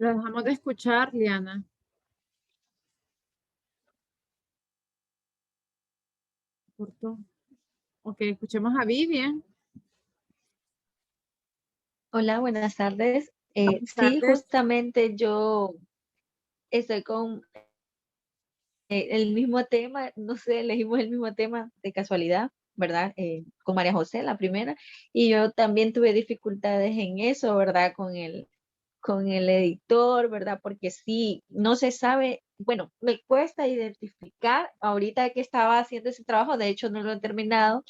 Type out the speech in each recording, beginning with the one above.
La dejamos de escuchar, Liana. Cortó. Ok, escuchemos a Vivian. Hola, buenas tardes. Buenas Sí, tardes. justamente yo estoy con el mismo tema, no sé, elegimos el mismo tema de casualidad, ¿verdad? Con María José, la primera, y yo también tuve dificultades en eso, ¿verdad? Con el editor, ¿verdad? Porque sí, no se sabe, bueno, me cuesta identificar, ahorita que estaba haciendo ese trabajo, de hecho no lo he terminado,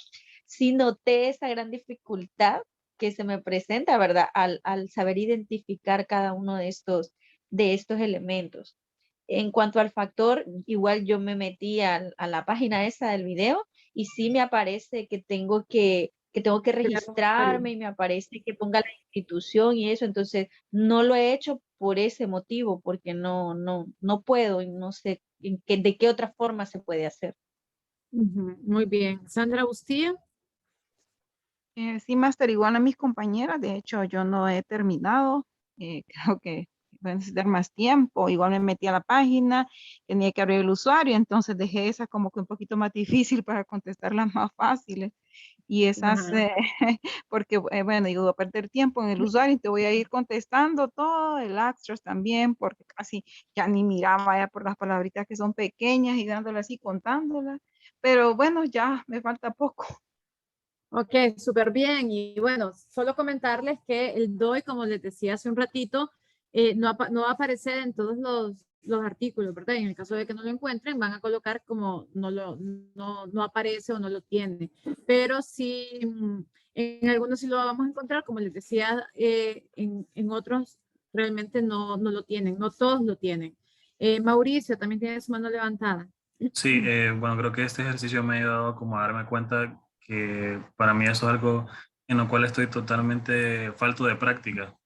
sí noté esa gran dificultad que se me presenta, ¿verdad? Al saber identificar cada uno de estos elementos. En cuanto al factor, igual yo me metí a la página esa del video y sí me aparece que tengo que Crear un usuario. registrarme y me aparece que ponga la institución y eso, entonces no lo he hecho por ese motivo, porque no puedo y no sé de qué otra forma se puede hacer. Ujú, muy bien. Sandra Bustillo. Sí, Master, igual a mis compañeras, de hecho yo no he terminado, creo que voy a necesitar más tiempo, igual me metí a la página, tenía que abrir el usuario, entonces dejé esa como que un poquito más difícil para contestar las más fáciles y esas, Ajá. porque bueno, digo, voy a perder tiempo en el usuario y te voy a ir contestando todo, el Access también, porque casi ya ni miraba ya por las palabritas que son pequeñas y dándolas así, contándolas, pero bueno, ya me falta poco. Ok, súper bien. Y bueno, solo comentarles que el DOI, como les decía hace un ratito, no va a aparecer en todos los artículos, ¿verdad? En el caso de que no lo encuentren, van a colocar como no aparece o no lo tiene. Pero sí, en algunos sí lo vamos a encontrar, como les decía, en otros realmente no lo tienen, no todos lo tienen. Mauricio también tiene su mano levantada. Sí, bueno, creo que este ejercicio me ha ayudado como a darme cuenta que para mí eso es algo en lo cual estoy totalmente falto de práctica.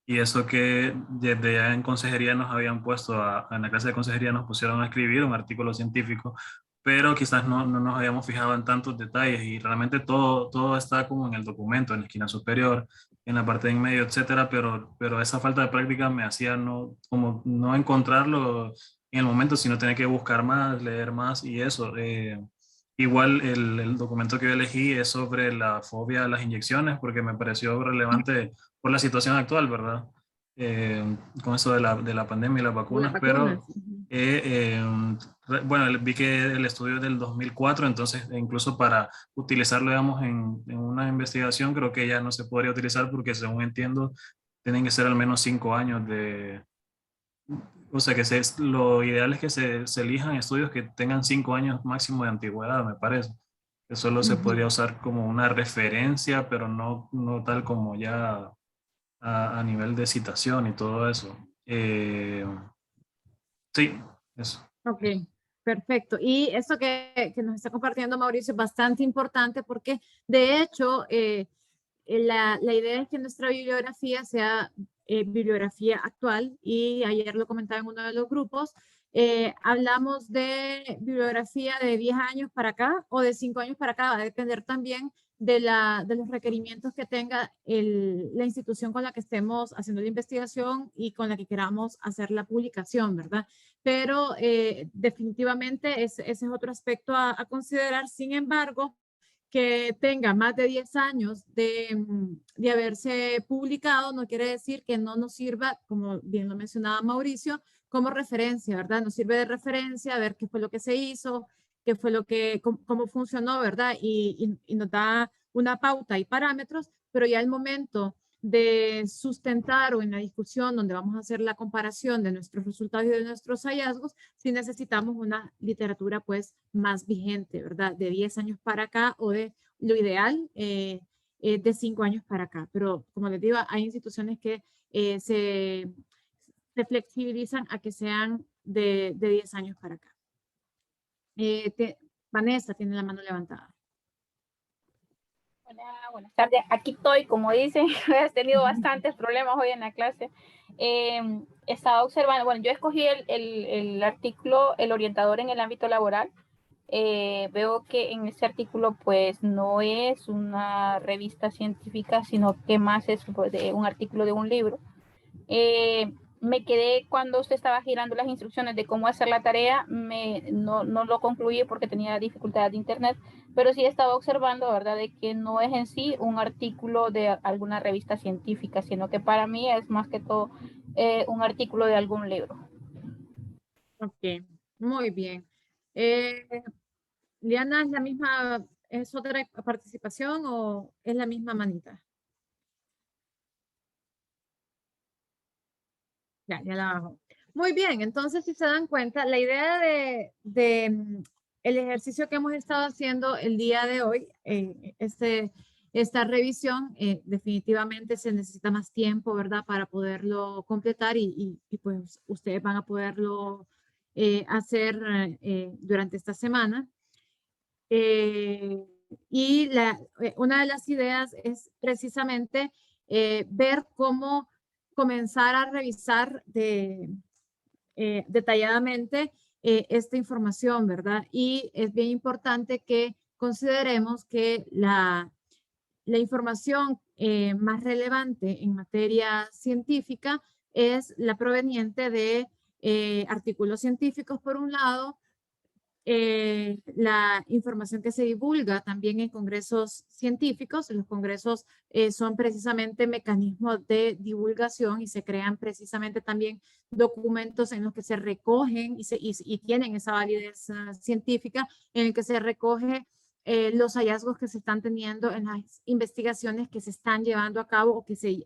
Y eso que desde ya en consejería nos habían puesto, en la clase de consejería nos pusieron a escribir un artículo científico, pero quizás no nos habíamos fijado en tantos detalles y realmente todo está como en el documento, en la esquina superior, en la parte de en medio, etcétera, pero esa falta de práctica me hacía como no encontrarlo en el momento, sino tener que buscar más, leer más y eso. Igual el documento que yo elegí es sobre la fobia a las inyecciones porque me pareció relevante por la situación actual, ¿verdad? Con eso de la pandemia y las De las vacunas, pero vacunas. Ujú. bueno, vi que el estudio es del 2004, entonces incluso para utilizarlo, digamos, en una investigación, creo que ya no se podría utilizar porque según entiendo, tienen que ser al menos 5 años de, o sea, lo ideal es que se elijan estudios que tengan 5 años máximo de antigüedad, me parece. Que solo se podría Ujú. usar como una referencia, pero no tal como ya a nivel de citación y todo eso. Sí, eso. Ok, perfecto. Y eso que nos está compartiendo Mauricio es bastante importante porque, de hecho, la idea es que nuestra bibliografía sea bibliografía actual y ayer lo comentaba en uno de los grupos, hablamos de bibliografía de 10 años para acá o de 5 años para acá, va a depender también de los requerimientos que tenga la institución con la que estemos haciendo la investigación y con la que queramos hacer la publicación, ¿verdad? Pero definitivamente ese es otro aspecto a considerar. Sin embargo, que tenga más de 10 años de haberse publicado no quiere decir que no nos sirva, como bien lo mencionaba Mauricio, como referencia, ¿verdad? Nos sirve de referencia a ver qué fue lo que se hizo, qué fue cómo funcionó, ¿verdad? Y nos da una pauta y parámetros, pero ya el momento de sustentar o en la discusión donde vamos a hacer la comparación de nuestros resultados y de nuestros hallazgos, si necesitamos una literatura pues más vigente, ¿verdad? De 10 años para acá o de lo ideal de 5 años para acá. Pero como les digo, hay instituciones que se flexibilizan a que sean de 10 años para acá. Vanessa tiene la mano levantada. Hola, buenas tardes. Aquí estoy, como dicen, he tenido bastantes problemas hoy en la clase. He estado observando, bueno, yo escogí el artículo, el orientador en el ámbito laboral. Veo que en este artículo pues no es una revista científica, sino que más es un artículo de un libro. me quedé cuando usted estaba girando las instrucciones de cómo hacer la tarea, no lo concluí porque tenía dificultad de internet, pero sí estaba observando, ¿verdad?, de que no es en sí un artículo de alguna revista científica, sino que para mí es más que todo un artículo de algún libro. Ok, muy bien. Eh, Liana, ¿es la misma, es otra participación o es la misma manita? Ya la bajo. Muy bien, entonces si se dan cuenta, la idea de el ejercicio que hemos estado haciendo el día de hoy, esta revisión, definitivamente se necesita más tiempo, ¿verdad? Para poderlo completar y pues ustedes van a poderlo hacer durante esta semana. Y una de las ideas es precisamente ver cómo comenzar a revisar detalladamente esta información, ¿verdad? Y es bien importante que consideremos que la información más relevante en materia científica es la proveniente de artículos científicos, por un lado, la información que se divulga también en congresos científicos. Los congresos son precisamente mecanismos de divulgación y se crean precisamente también documentos en los que se recogen y tienen esa validez científica, en el que se recoge los hallazgos que se están teniendo en las investigaciones que se están llevando a cabo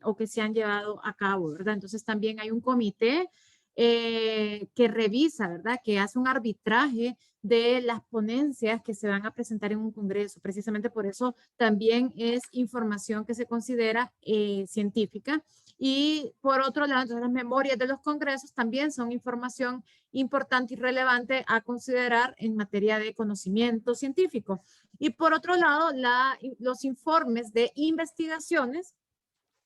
o que se han llevado a cabo, ¿verdad? Entonces también hay un comité que revisa, ¿verdad? Que hace un arbitraje de las ponencias que se van a presentar en un congreso. Precisamente por eso también es información que se considera científica. Y por otro lado, entonces, las memorias de los congresos también son información importante y relevante a considerar en materia de conocimiento científico. Y por otro lado, los informes de investigaciones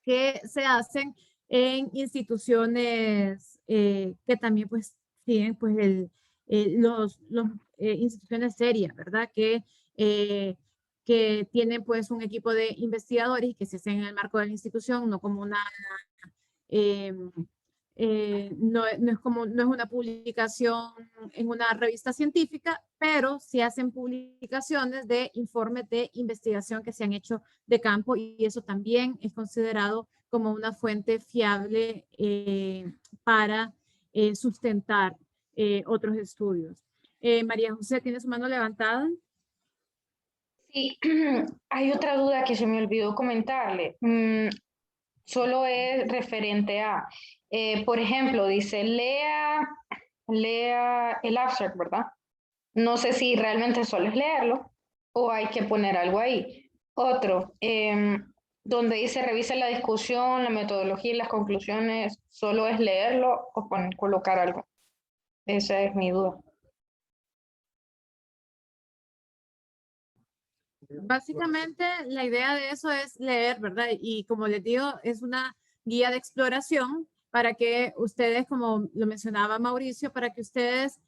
que se hacen en instituciones que también pues tienen pues los instituciones serias, ¿verdad? Que tienen pues un equipo de investigadores y que se hacen en el marco de la institución, no como una eh, no es como, no es una publicación en una revista científica, pero sí hacen publicaciones de informes de investigación que se han hecho de campo y eso también es considerado como una fuente fiable para sustentar otros estudios. María José, ¿tiene su mano levantada? Sí, hay otra duda que se me olvidó comentarle. Solo es referente a, por ejemplo, dice, lea el abstract, ¿verdad? No sé si realmente solo es leerlo o hay que poner algo ahí. Otro, donde dice revisa la discusión, la metodología y las conclusiones, ¿solo es leerlo o colocar algo? Esa es mi duda. Básicamente, la idea de eso es leer, ¿verdad? Y como les digo, es una guía de exploración para que ustedes, como lo mencionaba Mauricio, para que ustedes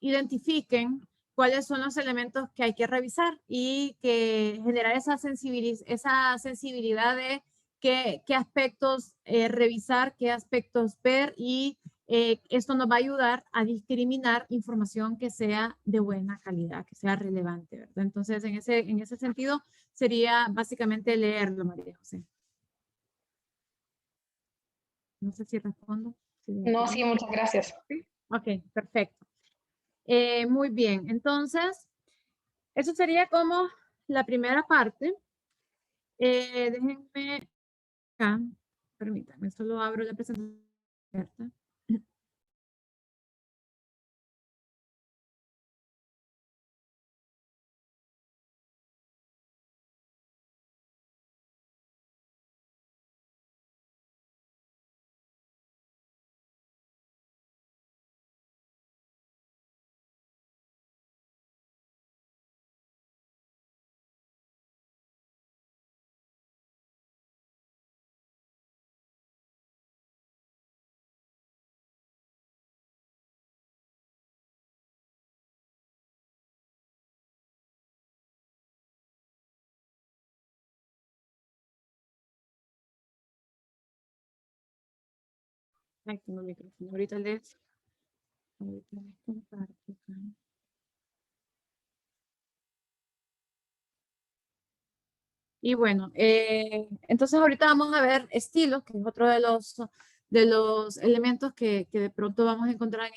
identifiquen cuáles son los elementos que hay que revisar y que generar esa sensibilidad de qué aspectos revisar, qué aspectos ver y esto nos va a ayudar a discriminar información que sea de buena calidad, que sea relevante, ¿verdad? Entonces, en ese sentido, sería básicamente leerlo, María José. No sé si respondo. No, sí, muchas gracias. ¿Sí? Ok, perfecto. Muy bien, entonces, eso sería como la primera parte. Déjenme acá, permítanme, solo abro la presentación. Ay, tengo el micrófono. Ahorita les comparto acá. Y bueno, entonces ahorita vamos a ver estilos, que es otro de los elementos que de pronto vamos a encontrar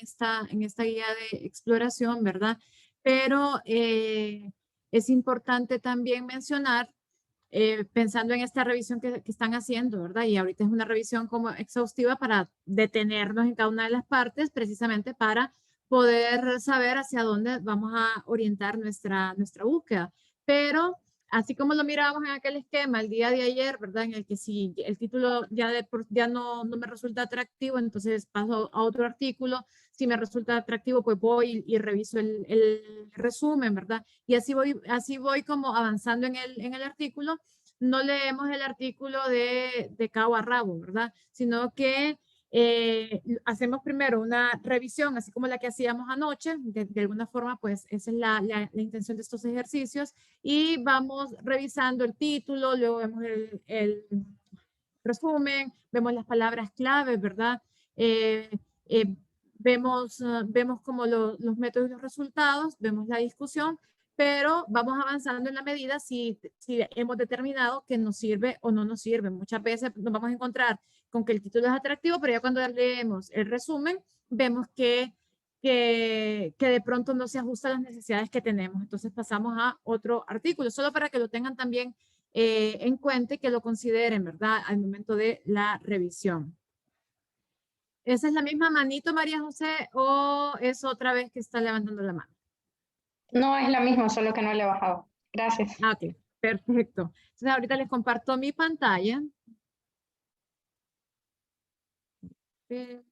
en esta guía de exploración, ¿verdad? Pero es importante también mencionar, pensando en esta revisión que están haciendo, ¿verdad? Y ahorita es una revisión como exhaustiva para detenernos en cada una de las partes, precisamente para poder saber hacia dónde vamos a orientar nuestra búsqueda. Pero así como lo mirábamos en aquel esquema el día de ayer, ¿verdad? En el que si el título ya no me resulta atractivo, entonces paso a otro artículo. Si me resulta atractivo, pues voy y reviso el resumen, ¿verdad? Y así voy como avanzando en el artículo. No leemos el artículo de cabo a rabo, ¿verdad? Sino que hacemos primero una revisión, así como la que hacíamos anoche. De alguna forma, pues esa es la intención de estos ejercicios. Y vamos revisando el título, luego vemos el resumen, vemos las palabras clave, ¿verdad? Eh, eh, vemos como los métodos y los resultados, vemos la discusión, pero vamos avanzando en la medida si hemos determinado que nos sirve o no nos sirve. Muchas veces nos vamos a encontrar con que el título es atractivo, pero ya cuando leemos el resumen, vemos que de pronto no se ajusta a las necesidades que tenemos. Entonces pasamos a otro artículo, solo para que lo tengan también en cuenta y que lo consideren, ¿verdad? Al momento de la revisión. ¿Esa es la misma manito, María José, o es otra vez que está levantando la mano? No es la misma, solo que no le he bajado. Gracias. Ah, ok, perfecto. Entonces ahorita les comparto mi pantalla. Aquí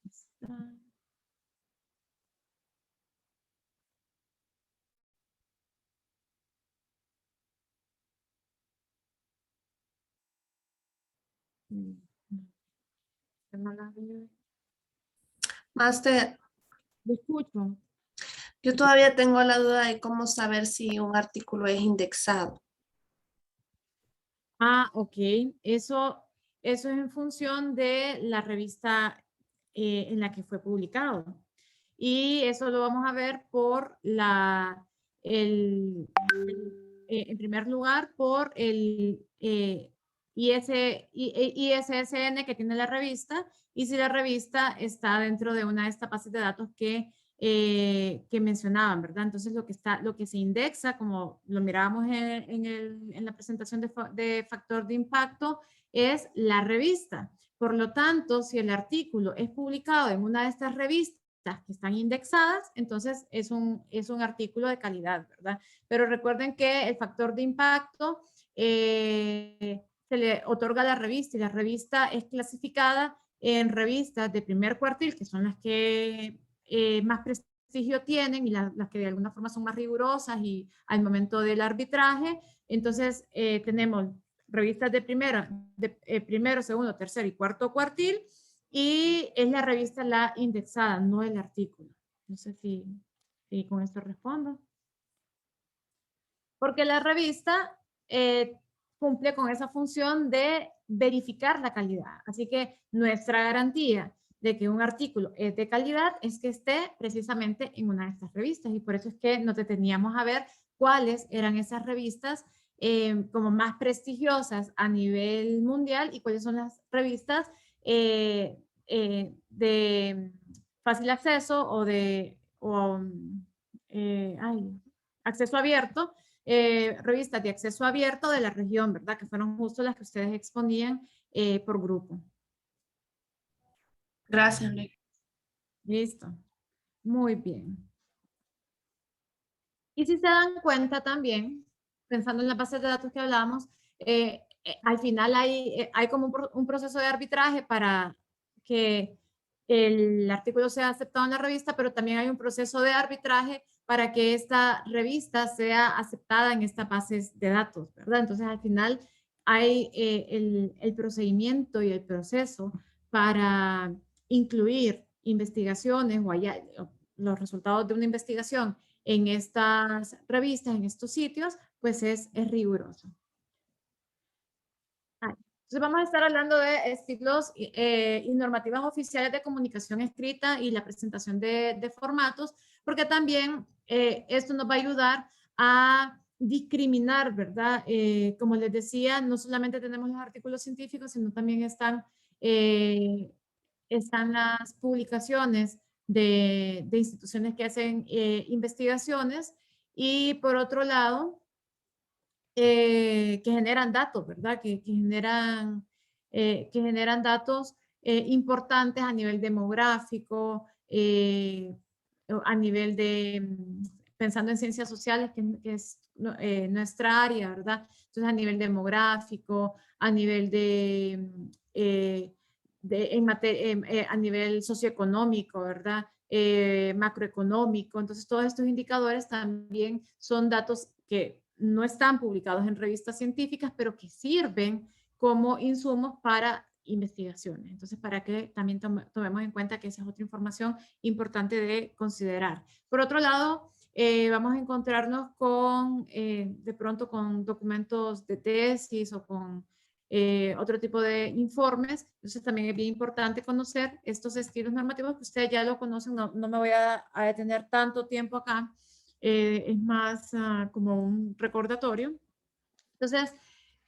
está. No la veo. Máster, Lo escucho. yo todavía tengo la duda de cómo saber si un artículo es indexado. Ah, ok. Eso es en función de la revista en la que fue publicado. Y eso lo vamos a ver por en primer lugar, por el ISSN que tiene la revista, y si la revista está dentro de una de estas bases de datos que mencionaban, ¿verdad? Entonces lo que se indexa, como lo mirábamos en la presentación de factor de impacto, es la revista. Por lo tanto, si el artículo es publicado en una de estas revistas que están indexadas, entonces es un artículo de calidad, ¿verdad? Pero recuerden que el factor de impacto se le otorga a la revista y la revista es clasificada en revistas de primer cuartil, que son las que más prestigio tienen y las que de alguna forma son más rigurosas y al momento del arbitraje. Entonces, tenemos revistas de primero, segundo, tercero y cuarto cuartil, y es la revista la indexada, no el artículo. No sé si con esto respondo. Porque la revista cumple con esa función de verificar la calidad. Así que nuestra garantía de que un artículo es de calidad es que esté precisamente en una de estas revistas, y por eso es que nos deteníamos a ver cuáles eran esas revistas como más prestigiosas a nivel mundial y cuáles son las revistas de fácil acceso o de acceso abierto, revistas de acceso abierto de la región, ¿verdad? Que fueron justo las que ustedes exponían por grupo. Gracias, Enrique. Listo. Muy bien. Y si se dan cuenta también, pensando en la base de datos que hablábamos, al final hay como un proceso de arbitraje para que el artículo sea aceptado en la revista, pero también hay un proceso de arbitraje para que esta revista sea aceptada en estas bases de datos, ¿verdad? Entonces, al final hay el procedimiento y el proceso para incluir investigaciones o los resultados de una investigación en estas revistas, en estos sitios, pues es riguroso. Entonces vamos a estar hablando de estilos y normativas oficiales de comunicación escrita y la presentación de formatos, porque también esto nos va a ayudar a discriminar, ¿verdad? Como les decía, no solamente tenemos los artículos científicos, sino también están las publicaciones de instituciones que hacen investigaciones y por otro lado, que generan datos, ¿verdad? Que generan datos importantes a nivel demográfico, a nivel de, pensando en ciencias sociales, que es nuestra área, ¿verdad? Entonces, a nivel demográfico, a nivel a nivel socioeconómico, ¿verdad? Macroeconómico. Entonces, todos estos indicadores también son datos que no están publicados en revistas científicas, pero que sirven como insumos para investigaciones. Entonces, para que también tomemos en cuenta que esa es otra información importante de considerar. Por otro lado, vamos a encontrarnos con, de pronto, con documentos de tesis o con otro tipo de informes. Entonces también es bien importante conocer estos estilos normativos que ustedes ya lo conocen, no me voy a detener tanto tiempo acá, es más como un recordatorio. Entonces,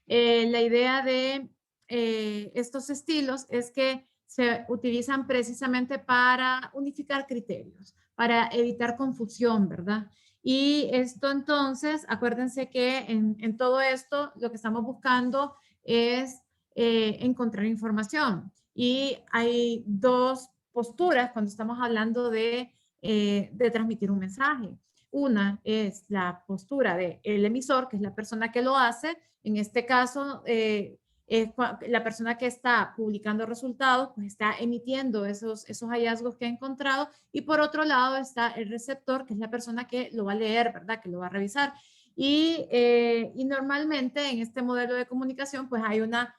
la idea de estos estilos es que se utilizan precisamente para unificar criterios, para evitar confusión, ¿verdad? Y esto entonces, acuérdense que en todo esto lo que estamos buscando es encontrar información. Y hay dos posturas cuando estamos hablando de transmitir un mensaje. Una es la postura del emisor, que es la persona que lo hace. En este caso, la persona que está publicando resultados, pues está emitiendo esos hallazgos que ha encontrado. Y por otro lado está el receptor, que es la persona que lo va a leer, ¿verdad? Que lo va a revisar. Y normalmente en este modelo de comunicación, pues hay una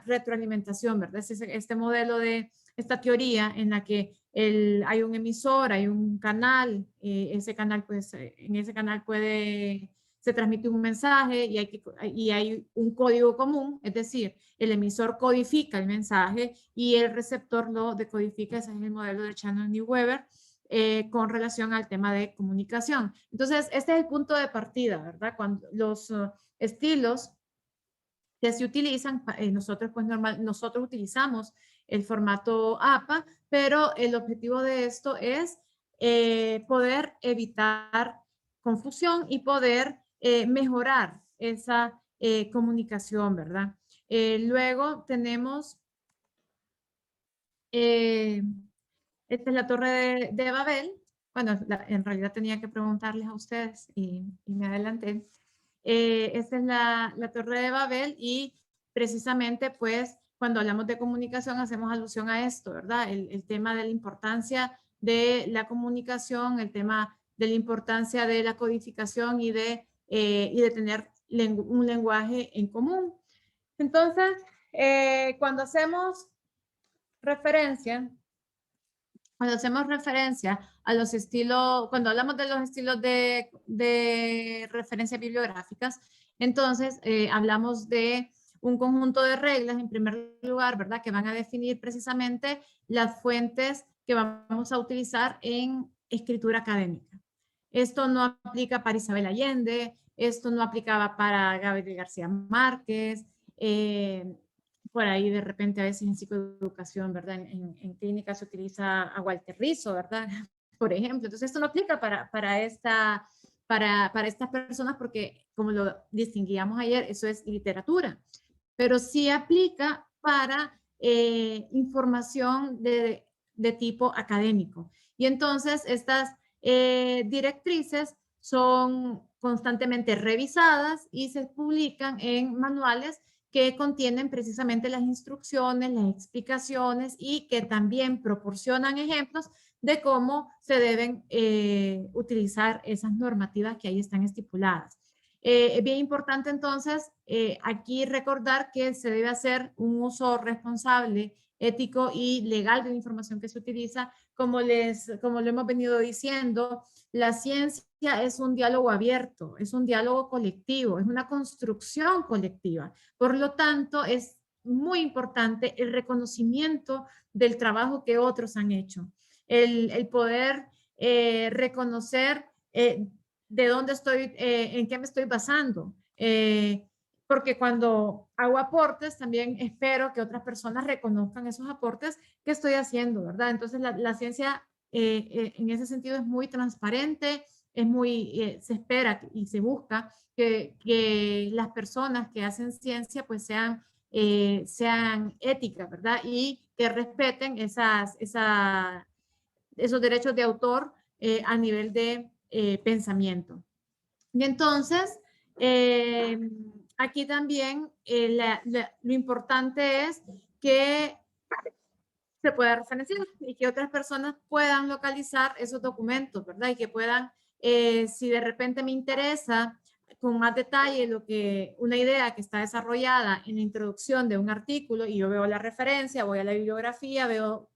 retroalimentación, ¿verdad? Este modelo de esta teoría en la que hay un emisor, hay un canal, ese canal, pues, en ese canal se transmite un mensaje y hay un código común, es decir, el emisor codifica el mensaje y el receptor lo decodifica. Ese es el modelo de Shannon y Weber con relación al tema de comunicación. Entonces, este es el punto de partida, ¿verdad? Cuando los estilos que se utilizan, nosotros utilizamos el formato APA, pero el objetivo de esto es poder evitar confusión y poder mejorar esa comunicación, ¿verdad? Luego tenemos, esta es la Torre de Babel. Bueno, en realidad tenía que preguntarles a ustedes y me adelanté. Esta es la Torre de Babel y precisamente pues cuando hablamos de comunicación hacemos alusión a esto, ¿verdad? El tema de la importancia de la comunicación, el tema de la importancia de la codificación y de tener un lenguaje en común. Entonces, cuando hacemos referencia a los estilos, cuando hablamos de los estilos de referencias bibliográficas, entonces hablamos de un conjunto de reglas, en primer lugar, ¿verdad? Que van a definir precisamente las fuentes que vamos a utilizar en escritura académica. Esto no aplica para Isabel Allende, esto no aplicaba para Gabriel García Márquez, por ahí de repente a veces en psicoeducación, ¿verdad? En clínica se utiliza a Walter Rizzo, ¿verdad? Por ejemplo. Entonces esto no aplica para estas personas porque, como lo distinguíamos ayer, eso es literatura. Pero sí aplica para información de tipo académico. Y entonces estas directrices son constantemente revisadas y se publican en manuales que contienen precisamente las instrucciones, las explicaciones y que también proporcionan ejemplos de cómo se deben utilizar esas normativas que ahí están estipuladas. Es bien importante entonces aquí recordar que se debe hacer un uso responsable, ético y legal de la información que se utiliza, como lo hemos venido diciendo. la ciencia es un diálogo abierto, es un diálogo colectivo, es una construcción colectiva. Por lo tanto, es muy importante el reconocimiento del trabajo que otros han hecho, el poder reconocer de dónde estoy, en qué me estoy basando. Porque cuando hago aportes, también espero que otras personas reconozcan esos aportes que estoy haciendo, ¿verdad? Entonces, la ciencia en ese sentido es muy transparente, es muy, se espera y se busca que las personas que hacen ciencia pues sean éticas, ¿verdad? Y que respeten esos derechos de autor a nivel de pensamiento. Y entonces, aquí también lo importante es que se pueda referenciar y que otras personas puedan localizar esos documentos, ¿verdad? Y que puedan, si de repente me interesa con más detalle una idea que está desarrollada en la introducción de un artículo y yo veo la referencia, voy a la bibliografía, veo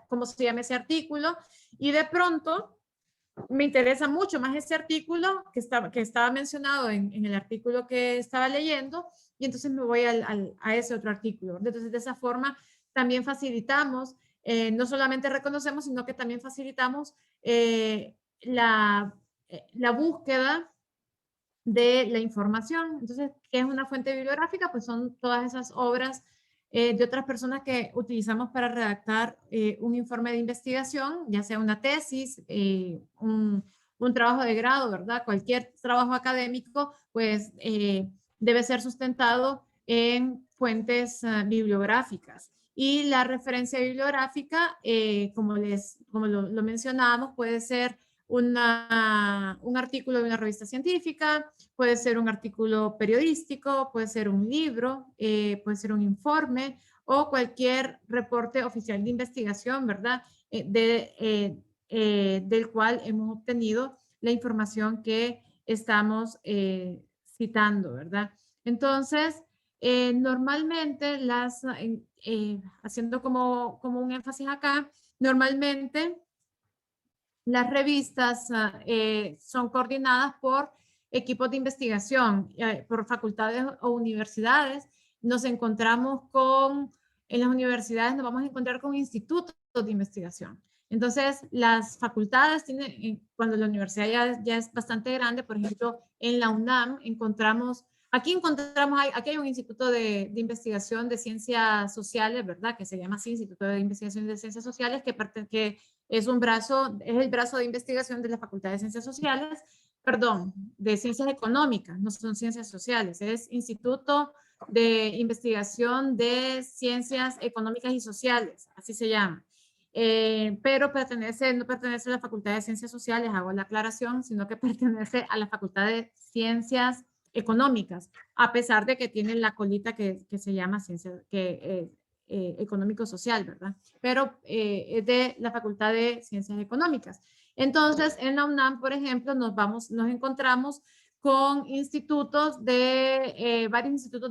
cómo se llama ese artículo y de pronto me interesa mucho más ese artículo que estaba mencionado en el artículo que estaba leyendo y entonces me voy a ese otro artículo. Entonces, de esa forma también facilitamos, no solamente reconocemos, sino que también facilitamos la búsqueda de la información. Entonces, ¿qué es una fuente bibliográfica? Pues son todas esas obras de otras personas que utilizamos para redactar un informe de investigación, ya sea una tesis, un trabajo de grado, ¿verdad? Cualquier trabajo académico, pues debe ser sustentado en fuentes bibliográficas. Y la referencia bibliográfica, como lo mencionábamos, puede ser un artículo de una revista científica, puede ser un artículo periodístico, puede ser un libro, puede ser un informe o cualquier reporte oficial de investigación, ¿verdad? Del cual hemos obtenido la información que estamos citando, ¿verdad? Entonces, normalmente haciendo como un énfasis acá, normalmente las revistas son coordinadas por equipos de investigación, por facultades o universidades. Nos encontramos en las universidades nos vamos a encontrar con institutos de investigación. Entonces, las facultades tienen, cuando la universidad ya es bastante grande, por ejemplo, en la UNAM aquí hay un instituto de investigación de ciencias sociales, ¿verdad? Que se llama así, Instituto de Investigación de Ciencias Sociales, que es el brazo de investigación de la Facultad de Ciencias Sociales, perdón, de Ciencias Económicas, no son Ciencias Sociales, es Instituto de Investigación de Ciencias Económicas y Sociales, así se llama. Pero no pertenece a la Facultad de Ciencias Sociales, hago la aclaración, sino que pertenece a la Facultad de Ciencias Económicas, a pesar de que tiene la colita que se llama económico-social, ¿verdad? Pero es de la Facultad de Ciencias Económicas. Entonces, en la UNAM, por ejemplo, nos encontramos con varios institutos de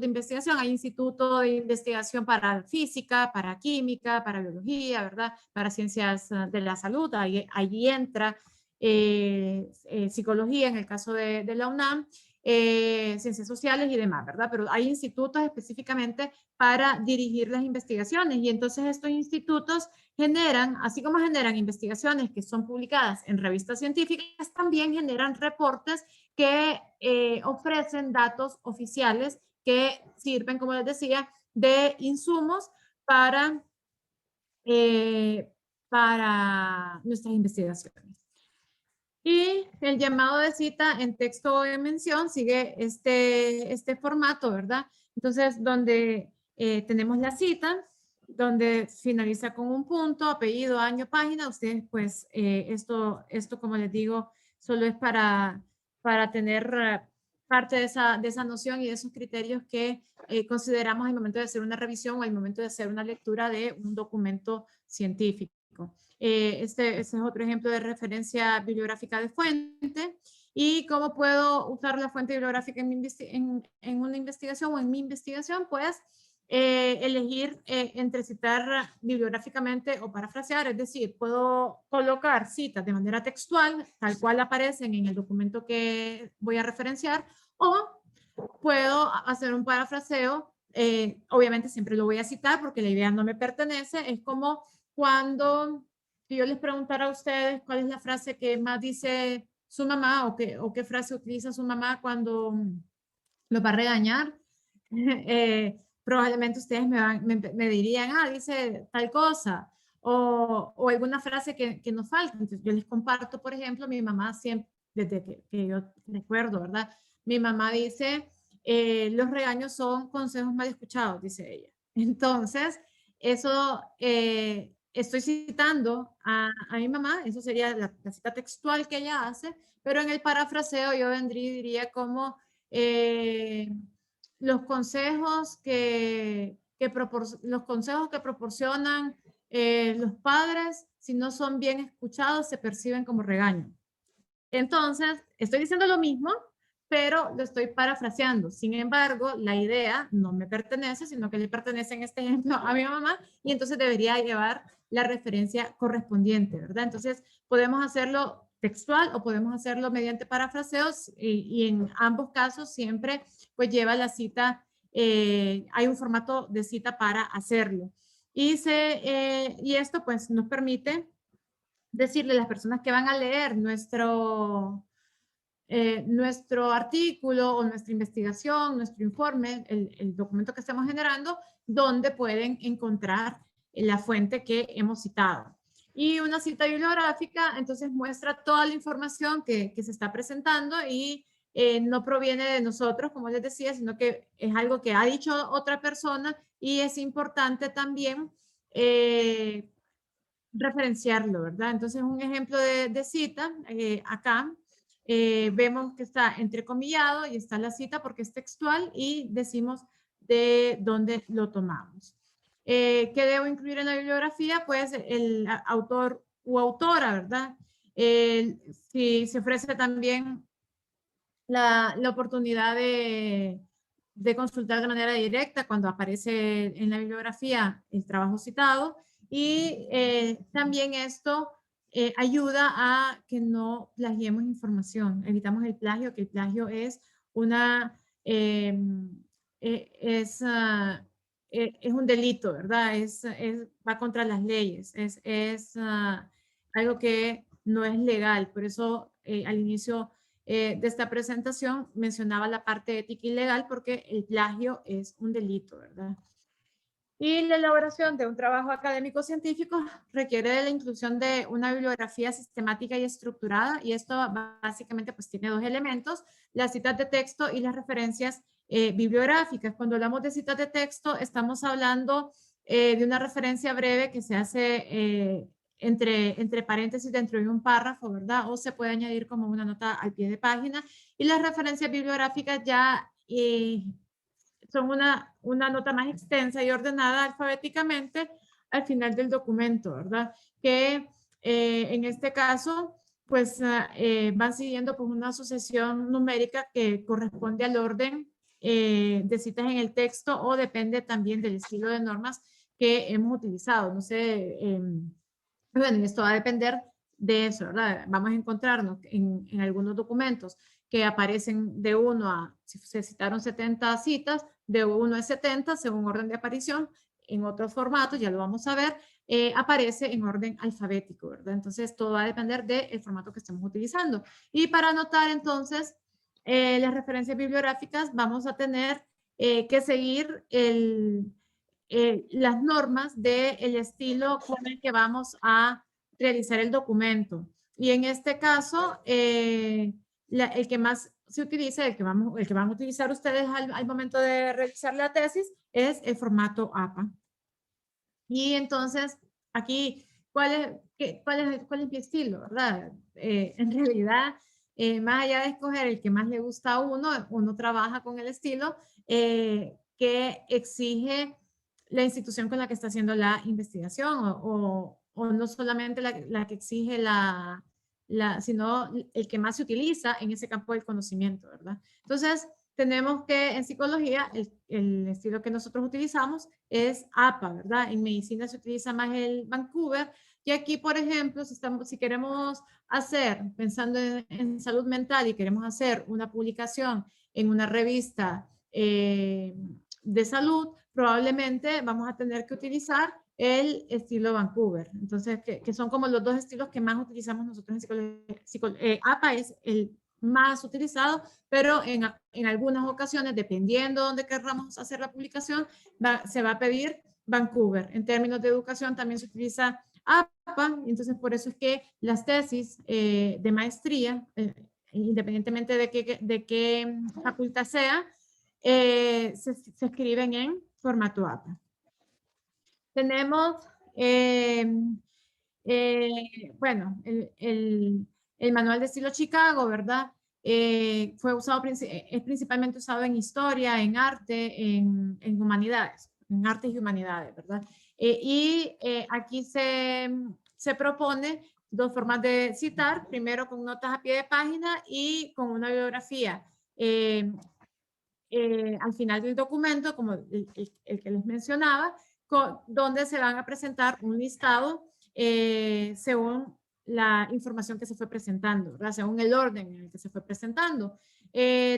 investigación. Hay instituto de investigación para física, para química, para biología, ¿verdad? Para ciencias de la salud. Allí entra psicología en el caso de la UNAM. Ciencias sociales y demás, ¿verdad? Pero hay institutos específicamente para dirigir las investigaciones y entonces estos institutos generan, así como generan investigaciones que son publicadas en revistas científicas, también generan reportes que ofrecen datos oficiales que sirven, como les decía, de insumos para nuestras investigaciones. Y el llamado de cita en texto de mención sigue este formato, ¿verdad? Entonces, donde tenemos la cita, donde finaliza con un punto, apellido, año, página. Ustedes, pues, esto, como les digo, solo es para tener parte de esa noción y de esos criterios que consideramos al momento de hacer una revisión o al momento de hacer una lectura de un documento científico. Este es otro ejemplo de referencia bibliográfica de fuente. ¿Y cómo puedo usar la fuente bibliográfica en una investigación o en mi investigación? Pues elegir entre citar bibliográficamente o parafrasear, es decir, puedo colocar citas de manera textual, tal cual aparecen en el documento que voy a referenciar, o puedo hacer un parafraseo, obviamente siempre lo voy a citar porque la idea no me pertenece, es como cuando yo les preguntara a ustedes cuál es la frase que más dice su mamá o qué frase utiliza su mamá cuando los va a regañar. Probablemente ustedes me dirían, dice tal cosa, o alguna frase que nos falta. Entonces, yo les comparto, por ejemplo, mi mamá siempre, desde que yo recuerdo, ¿verdad? Mi mamá dice, los regaños son consejos mal escuchados, dice ella. Entonces, eso estoy citando a mi mamá, eso sería la cita textual que ella hace, pero en el parafraseo yo vendría y diría como... los consejos los consejos que proporcionan los padres, si no son bien escuchados, se perciben como regaño. Entonces, estoy diciendo lo mismo, pero lo estoy parafraseando. Sin embargo, la idea no me pertenece, sino que le pertenece en este ejemplo a mi mamá, y entonces debería llevar la referencia correspondiente, ¿verdad? Entonces, podemos hacerlo textual o podemos hacerlo mediante parafraseos, y en ambos casos siempre pues lleva la cita, hay un formato de cita para hacerlo. Y esto pues nos permite decirle a las personas que van a leer nuestro artículo o nuestra investigación, nuestro informe, el documento que estamos generando, donde pueden encontrar la fuente que hemos citado. Y una cita bibliográfica, entonces, muestra toda la información que se está presentando y no proviene de nosotros, como les decía, sino que es algo que ha dicho otra persona, y es importante también referenciarlo, ¿verdad? Entonces, un ejemplo de cita, acá vemos que está entrecomillado y está la cita porque es textual y decimos de dónde lo tomamos. ¿Qué debo incluir en la bibliografía? Pues el autor u autora, ¿verdad? Si se ofrece también la oportunidad de consultar de manera directa cuando aparece en la bibliografía el trabajo citado, y también esto ayuda a que no plagiemos información, evitamos el plagio, que el plagio es una, es un delito, ¿verdad? Va contra las leyes, es algo que no es legal, por eso al inicio de esta presentación mencionaba la parte ética y legal, porque el plagio es un delito, ¿verdad? Y la elaboración de un trabajo académico científico requiere de la inclusión de una bibliografía sistemática y estructurada, y esto básicamente pues tiene dos elementos: las citas de texto y las referencias bibliográficas. Cuando hablamos de citas de texto, estamos hablando de una referencia breve que se hace entre paréntesis dentro de un párrafo, ¿verdad? O se puede añadir como una nota al pie de página. Y las referencias bibliográficas ya son una nota más extensa y ordenada alfabéticamente al final del documento, ¿verdad? Que en este caso, pues van siguiendo pues una sucesión numérica que corresponde al orden de citas en el texto, o depende también del estilo de normas que hemos utilizado. No sé, bueno, esto va a depender de eso, ¿verdad? Vamos a encontrarnos en algunos documentos que aparecen de 1 a, si se citaron 70 citas, de 1 a 70 según orden de aparición. En otros formatos, ya lo vamos a ver, aparece en orden alfabético, ¿verdad? Entonces, todo va a depender del formato que estemos utilizando. Y para anotar, entonces, las referencias bibliográficas, vamos a tener que seguir las normas del estilo con el que vamos a realizar el documento. Y en este caso, el que más se utiliza, el que van a utilizar ustedes al momento de realizar la tesis, es el formato APA. Y entonces, aquí, ¿cuál es mi estilo, verdad? En realidad, más allá de escoger el que más le gusta a uno trabaja con el estilo que exige la institución con la que está haciendo la investigación, o no solamente la que exige sino el que más se utiliza en ese campo del conocimiento, ¿verdad? Entonces, tenemos que en psicología el estilo que nosotros utilizamos es APA, ¿verdad? En medicina se utiliza más el Vancouver. Y aquí, por ejemplo, si queremos hacer, pensando en salud mental y queremos hacer una publicación en una revista de salud, probablemente vamos a tener que utilizar el estilo Vancouver. Entonces, que son como los dos estilos que más utilizamos nosotros en psicología. APA es el más utilizado, pero en algunas ocasiones, dependiendo de dónde queramos hacer la publicación, se va a pedir Vancouver. En términos de educación también se utiliza APA, entonces por eso es que las tesis de maestría, independientemente de qué facultad sea, se escriben en formato APA. Tenemos, bueno, el manual de estilo Chicago, ¿verdad? Fue usado, es principalmente usado en historia, en arte, en humanidades, en artes y humanidades, ¿verdad? Aquí se propone dos formas de citar, primero con notas a pie de página y con una bibliografía. Al final del documento, como el que les mencionaba, donde se van a presentar un listado según la información que se fue presentando, ¿verdad? Según el orden en el que se fue presentando.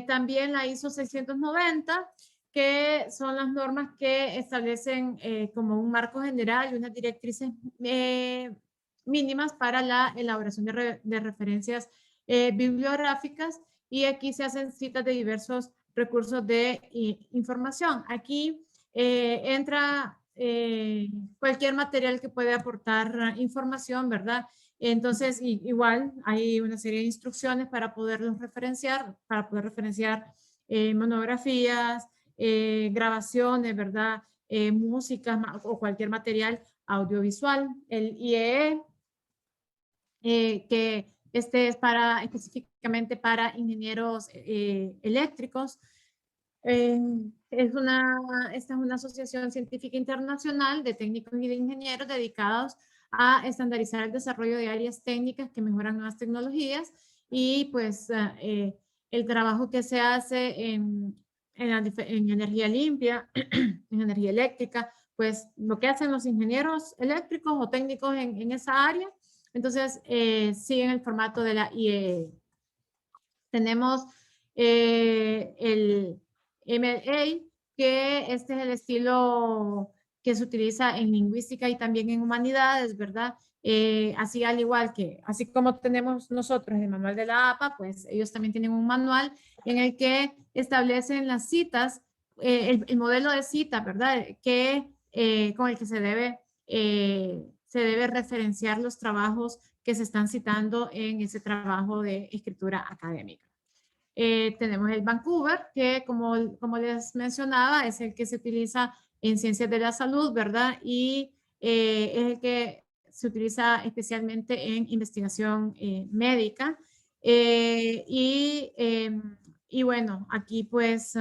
También la ISO 690, que son las normas que establecen como un marco general y unas directrices mínimas para la elaboración de referencias bibliográficas, y aquí se hacen citas de diversos recursos de información. Aquí entra cualquier material que puede aportar información, ¿verdad? Entonces, igual hay una serie de instrucciones para poderlos referenciar, monografías, grabaciones, ¿verdad? Música o cualquier material audiovisual. El IEE, que este es específicamente para ingenieros eléctricos. Esta es una asociación científica internacional de técnicos y de ingenieros dedicados a estandarizar el desarrollo de áreas técnicas que mejoran nuevas tecnologías, y pues el trabajo que se hace en energía limpia, en energía eléctrica, pues lo que hacen los ingenieros eléctricos o técnicos en esa área, entonces siguen el formato de la IEE. Tenemos el MLA, que este es el estilo que se utiliza en lingüística y también en humanidades, ¿verdad? Así así como tenemos nosotros el manual de la APA, pues ellos también tienen un manual en el que establecen las citas, el modelo de cita, ¿verdad? Con el que se debe referenciar los trabajos que se están citando en ese trabajo de escritura académica. Tenemos el Vancouver, que como les mencionaba, es el que se utiliza en ciencias de la salud, ¿verdad? Y es el que se utiliza especialmente en investigación médica. Y bueno, aquí pues,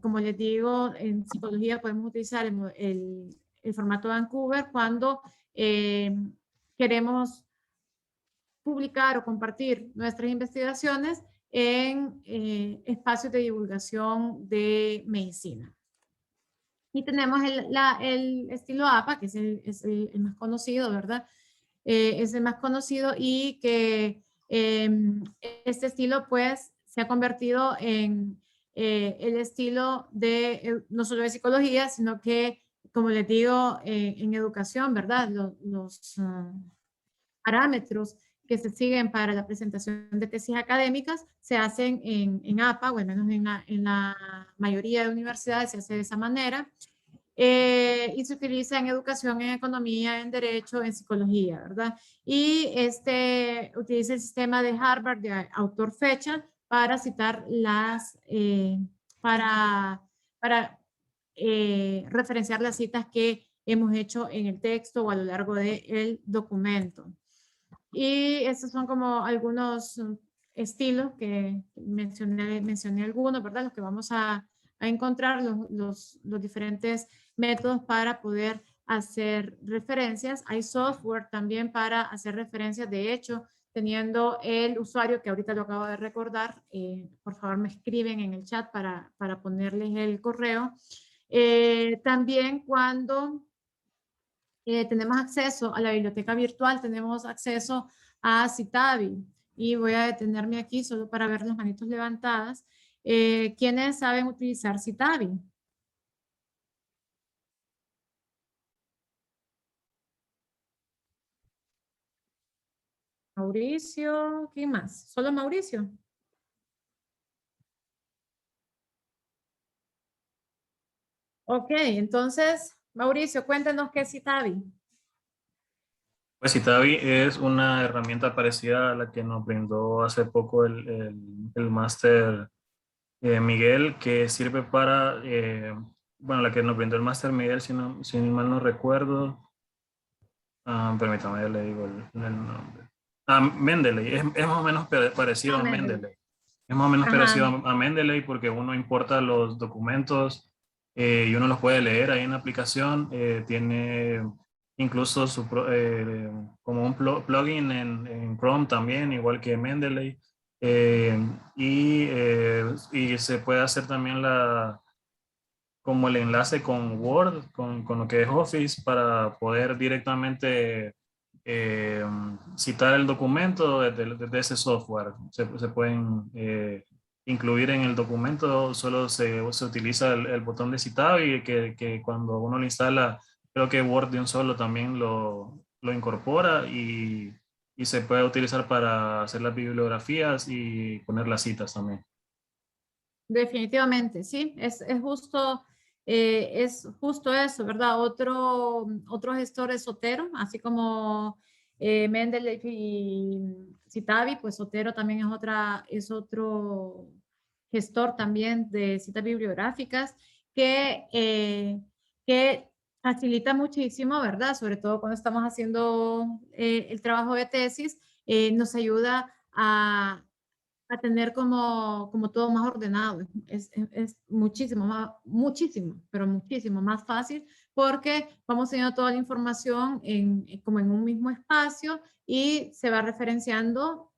como les digo, en psicología podemos utilizar el formato Vancouver cuando queremos publicar o compartir nuestras investigaciones en espacios de divulgación de medicina. Y tenemos el estilo APA, que es el más conocido, ¿verdad? Es el más conocido, y que este estilo pues se ha convertido en el estilo de no solo de psicología, sino que, como les digo, en educación, ¿verdad? Los parámetros que se siguen para la presentación de tesis académicas se hacen en APA, o al menos en la mayoría de universidades se hace de esa manera, y se utiliza en educación, en economía, en derecho, en psicología, ¿verdad? Y utiliza el sistema de Harvard de autor-fecha para citar para referenciar las citas que hemos hecho en el texto o a lo largo del documento. Y estos son como algunos estilos que mencioné algunos, ¿verdad? Los que vamos a encontrar, los diferentes métodos para poder hacer referencias. Hay software también para hacer referencias. De hecho, teniendo el usuario, que ahorita lo acabo de recordar, por favor me escriben en el chat para ponerles el correo. También cuando tenemos acceso a la biblioteca virtual, tenemos acceso a Citavi. Y voy a detenerme aquí solo para ver las manitos levantadas. ¿Quiénes saben utilizar Citavi? Mauricio, ¿quién más? ¿Solo Mauricio? Ok, entonces, Mauricio, cuéntanos qué es Citavi. Pues Citavi es una herramienta parecida a la que nos brindó hace poco el máster Miguel, que sirve para, bueno, la que nos brindó el máster Miguel, si mal no recuerdo. Permítame, ya le digo el nombre. Mendeley, es más o menos parecido a Mendeley. Es más o menos parecido a Mendeley porque uno importa los documentos y uno los puede leer ahí en la aplicación. Tiene incluso como un plugin en Chrome también, igual que Mendeley. Y se puede hacer también como el enlace con Word, con lo que es Office, para poder directamente citar el documento desde ese software. Se pueden incluir en el documento, solo se utiliza el botón de citado y que cuando uno lo instala, creo que Word de un solo también lo incorpora y se puede utilizar para hacer las bibliografías y poner las citas también. Definitivamente, sí, es justo eso, ¿verdad? Otro gestor es Zotero, así como Mendeley y Citavi, pues Zotero también es otro gestor también de citas bibliográficas que facilita muchísimo, ¿verdad? Sobre todo cuando estamos haciendo el trabajo de tesis, nos ayuda a tener como todo más ordenado. Es muchísimo, pero muchísimo más fácil porque vamos teniendo toda la información como en un mismo espacio y se va referenciando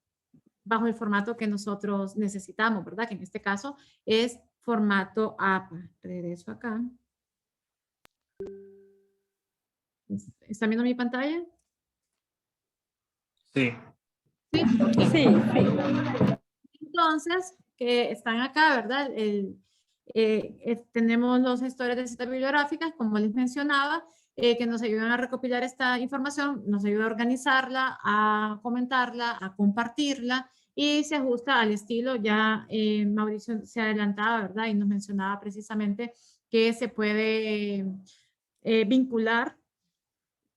bajo el formato que nosotros necesitamos, ¿verdad? Que en este caso es formato APA. Regreso acá. ¿Están viendo mi pantalla? Sí. Sí. Entonces, que están acá, ¿verdad? Tenemos los gestores de citas bibliográficas, como les mencionaba, que nos ayudan a recopilar esta información, nos ayuda a organizarla, a comentarla, a compartirla y se ajusta al estilo. Ya Mauricio se adelantaba, ¿verdad? Y nos mencionaba precisamente que se puede vincular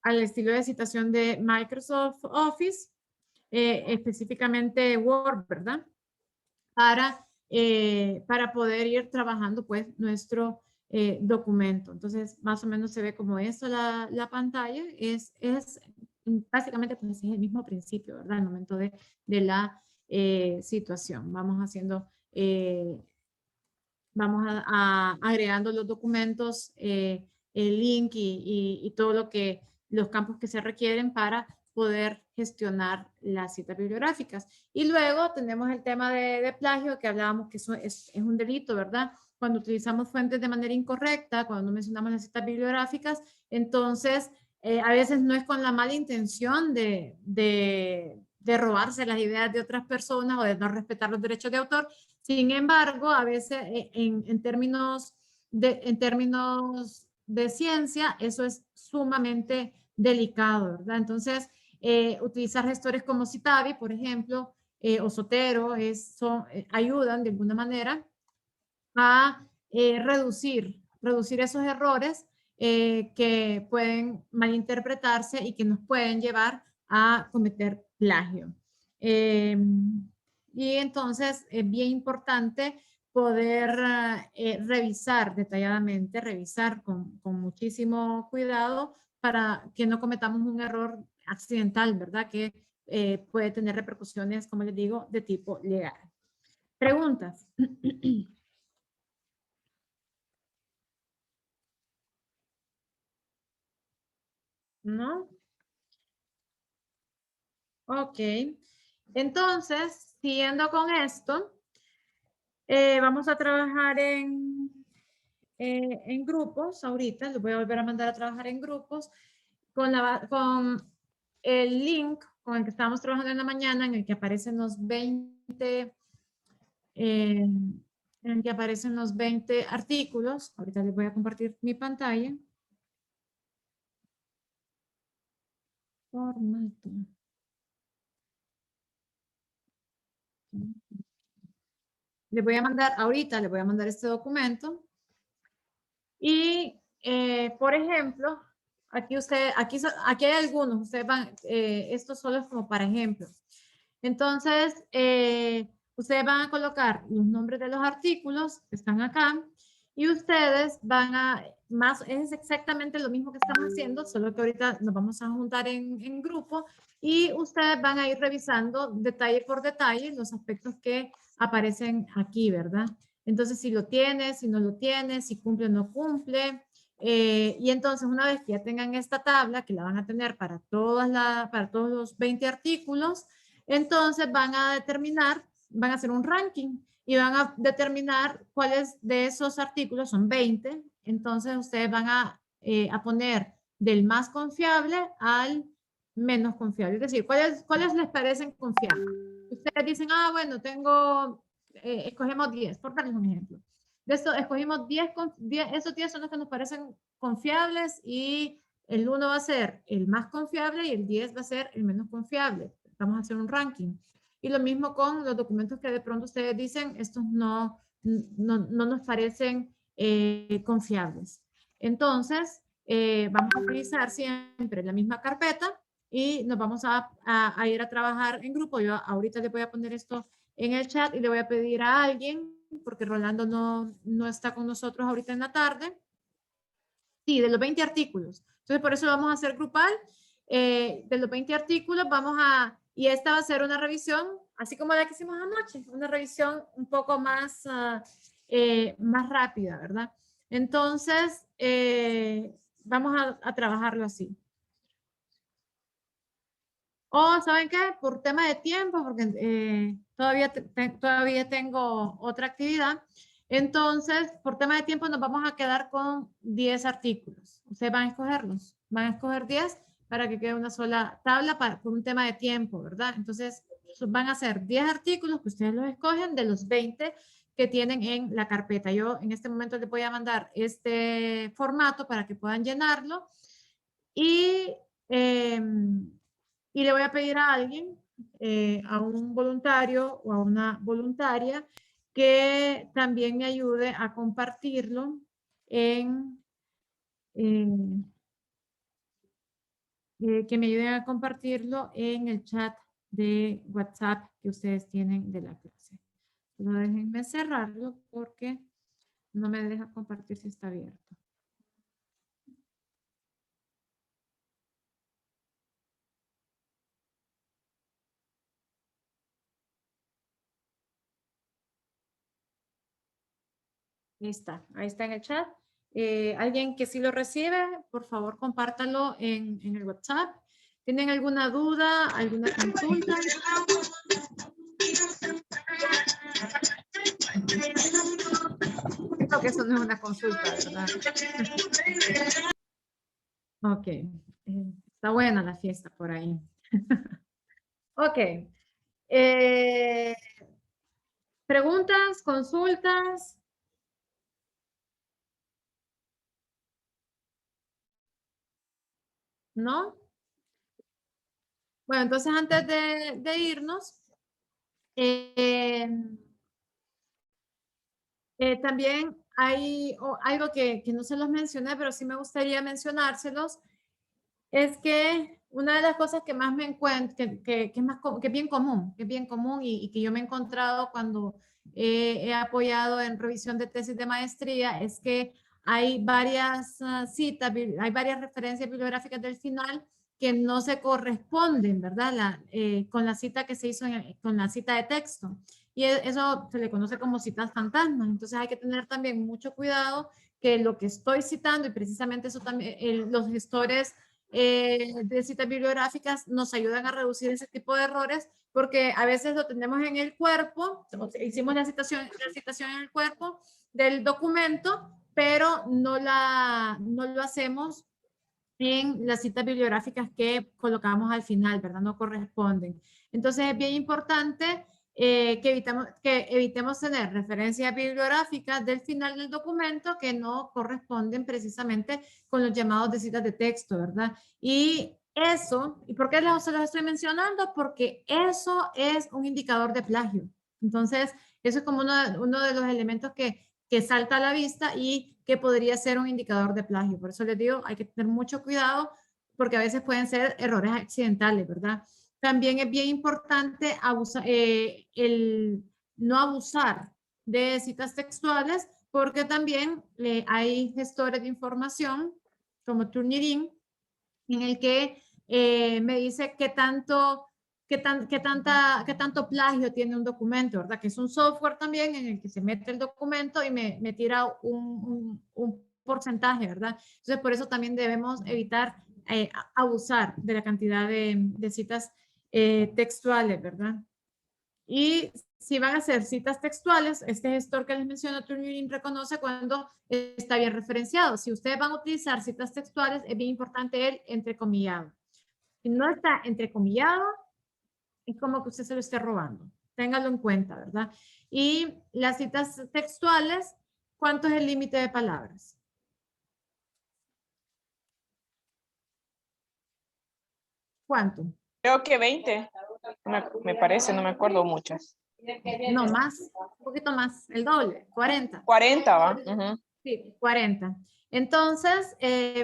al estilo de citación de Microsoft Office, específicamente Word, ¿verdad? Para poder ir trabajando pues nuestro documento. Entonces, más o menos se ve como esto la pantalla. Básicamente pues es el mismo principio, ¿verdad? Al momento de la situación. Agregando los documentos, el link y todo los campos que se requieren para poder gestionar las citas bibliográficas. Y luego tenemos el tema de plagio, que hablábamos que eso es un delito, ¿verdad? Cuando utilizamos fuentes de manera incorrecta, cuando no mencionamos las citas bibliográficas, entonces a veces no es con la mala intención de robarse las ideas de otras personas o de no respetar los derechos de autor. Sin embargo, a veces en términos de ciencia, eso es sumamente delicado, ¿verdad? Entonces, utilizar gestores como Citavi, por ejemplo, o Zotero, ayudan de alguna manera a reducir esos errores que pueden malinterpretarse y que nos pueden llevar a cometer plagio. Y entonces es bien importante poder revisar detalladamente, revisar con muchísimo cuidado para que no cometamos un error accidental, ¿verdad? Que puede tener repercusiones, como les digo, de tipo legal. Preguntas. ¿No? Ok. Entonces, siguiendo con esto, vamos a trabajar en grupos ahorita. Les voy a volver a mandar a trabajar en grupos con el link con el que estábamos trabajando en la mañana, en el que aparecen los 20, en el que aparecen los 20 artículos. Ahorita les voy a compartir mi pantalla. Formato. Les voy a mandar, ahorita les voy a mandar este documento. Y, por ejemplo, aquí hay algunos, ustedes van, esto solo es como para ejemplo. Entonces, ustedes van a colocar los nombres de los artículos que están acá y ustedes van a, es exactamente lo mismo que estamos haciendo, solo que ahorita nos vamos a juntar en grupo y ustedes van a ir revisando detalle por detalle los aspectos que aparecen aquí, ¿verdad? Entonces, si lo tiene, si no lo tiene, si cumple o no cumple. Y entonces, una vez que ya tengan esta tabla, que la van a tener para todos los 20 artículos, entonces van a determinar, van a hacer un ranking y van a determinar cuáles de esos artículos, son 20, entonces ustedes van a poner del más confiable al menos confiable. Es decir, ¿cuáles les parecen confiables? Ustedes dicen, ah, bueno, escogemos 10, por darles un ejemplo. De esto escogimos 10, esos 10 son los que nos parecen confiables y el 1 va a ser el más confiable y el 10 va a ser el menos confiable. Vamos a hacer un ranking. Y lo mismo con los documentos que de pronto ustedes dicen, estos no nos parecen confiables. Entonces, vamos a utilizar siempre la misma carpeta y nos vamos a ir a trabajar en grupo. Yo ahorita le voy a poner esto en el chat y le voy a pedir a alguien, porque Rolando no está con nosotros ahorita en la tarde. Sí, de los 20 artículos. Entonces, por eso vamos a hacer grupal. De los 20 artículos y esta va a ser una revisión, así como la que hicimos anoche, una revisión un poco más, más rápida, ¿verdad? Entonces, vamos a trabajarlo así. O, ¿saben qué? Por tema de tiempo, porque todavía tengo otra actividad. Entonces, por tema de tiempo nos vamos a quedar con 10 artículos. Ustedes van a escogerlos. Van a escoger 10 para que quede una sola tabla por un tema de tiempo, ¿verdad? Entonces, van a ser 10 artículos que ustedes los escogen de los 20 que tienen en la carpeta. Yo en este momento les voy a mandar este formato para que puedan llenarlo. Y le voy a pedir a alguien, a un voluntario o a una voluntaria, que también me ayude a compartirlo que me ayuden a compartirlo en el chat de WhatsApp que ustedes tienen de la clase. No déjenme cerrarlo porque no me deja compartir si está abierto. Ahí está en el chat. Alguien que sí lo recibe, por favor compártalo en el WhatsApp. ¿Tienen alguna duda, alguna consulta? Creo que eso no es una consulta, ¿verdad? Ok. Está buena la fiesta por ahí. Ok. ¿Preguntas, consultas? ¿No? Bueno, entonces antes de irnos, también hay algo que no se los mencioné, pero sí me gustaría mencionárselos, es que una de las cosas que más me encuentro, que es bien común y que yo me he encontrado cuando he apoyado en revisión de tesis de maestría, es que hay varias citas, hay varias referencias bibliográficas del final que no se corresponden, ¿verdad? Con la cita que se hizo, con la cita de texto. Y eso se le conoce como citas fantasmas. Entonces hay que tener también mucho cuidado que lo que estoy citando, y precisamente eso también, los gestores de citas bibliográficas nos ayudan a reducir ese tipo de errores, porque a veces lo tenemos en el cuerpo, hicimos la citación en el cuerpo del documento, pero no lo hacemos en las citas bibliográficas que colocamos al final, ¿verdad? No corresponden. Entonces es bien importante que evitemos tener referencias bibliográficas del final del documento que no corresponden precisamente con los llamados de citas de texto, ¿verdad? Y eso, ¿y por qué se los estoy mencionando? Porque eso es un indicador de plagio. Entonces, eso es como uno de los elementos que salta a la vista y que podría ser un indicador de plagio. Por eso les digo, hay que tener mucho cuidado porque a veces pueden ser errores accidentales, ¿verdad? También es bien importante el no abusar de citas textuales porque también hay gestores de información como Turnitin en el que me dice qué tanto plagio tiene un documento, ¿verdad? Que es un software también en el que se mete el documento y me tira un porcentaje, ¿verdad? Entonces, por eso también debemos evitar abusar de la cantidad de citas textuales, ¿verdad? Y si van a hacer citas textuales, este gestor que les menciono, Turnitin, reconoce cuando está bien referenciado. Si ustedes van a utilizar citas textuales, es bien importante el entrecomillado. Si no está entrecomillado, es como que usted se lo esté robando. Téngalo en cuenta, ¿verdad? Y las citas textuales, ¿cuánto es el límite de palabras? ¿Cuánto? Creo que 20, me parece, no me acuerdo muchas. No, más, un poquito más, el doble, 40. 40, ¿va? Uh-huh. Sí, 40. Entonces,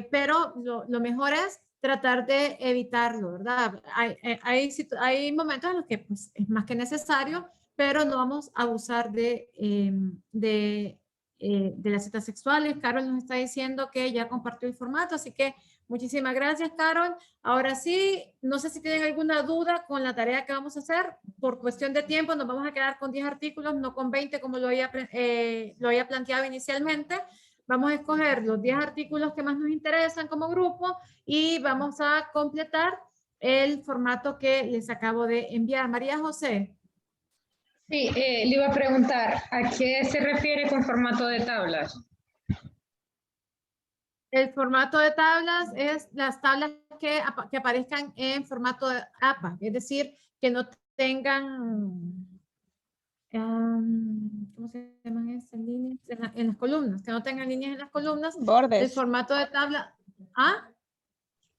pero lo mejor es tratar de evitarlo, ¿verdad? Hay momentos en los que pues, es más que necesario, pero no vamos a abusar de las citas sexuales. Carol nos está diciendo que ya compartió el formato, así que muchísimas gracias, Carol. Ahora sí, no sé si tienen alguna duda con la tarea que vamos a hacer. Por cuestión de tiempo, nos vamos a quedar con 10 artículos, no con 20 como lo había planteado inicialmente. Vamos a escoger los 10 artículos que más nos interesan como grupo y vamos a completar el formato que les acabo de enviar. María José. Sí, le iba a preguntar, ¿a qué se refiere con formato de tablas? El formato de tablas es las tablas que aparezcan en formato de APA, es decir, que no tengan, ¿cómo se llaman esas líneas? En las columnas, que no tengan líneas en las columnas. Bordes. El formato de tabla, ¿ah?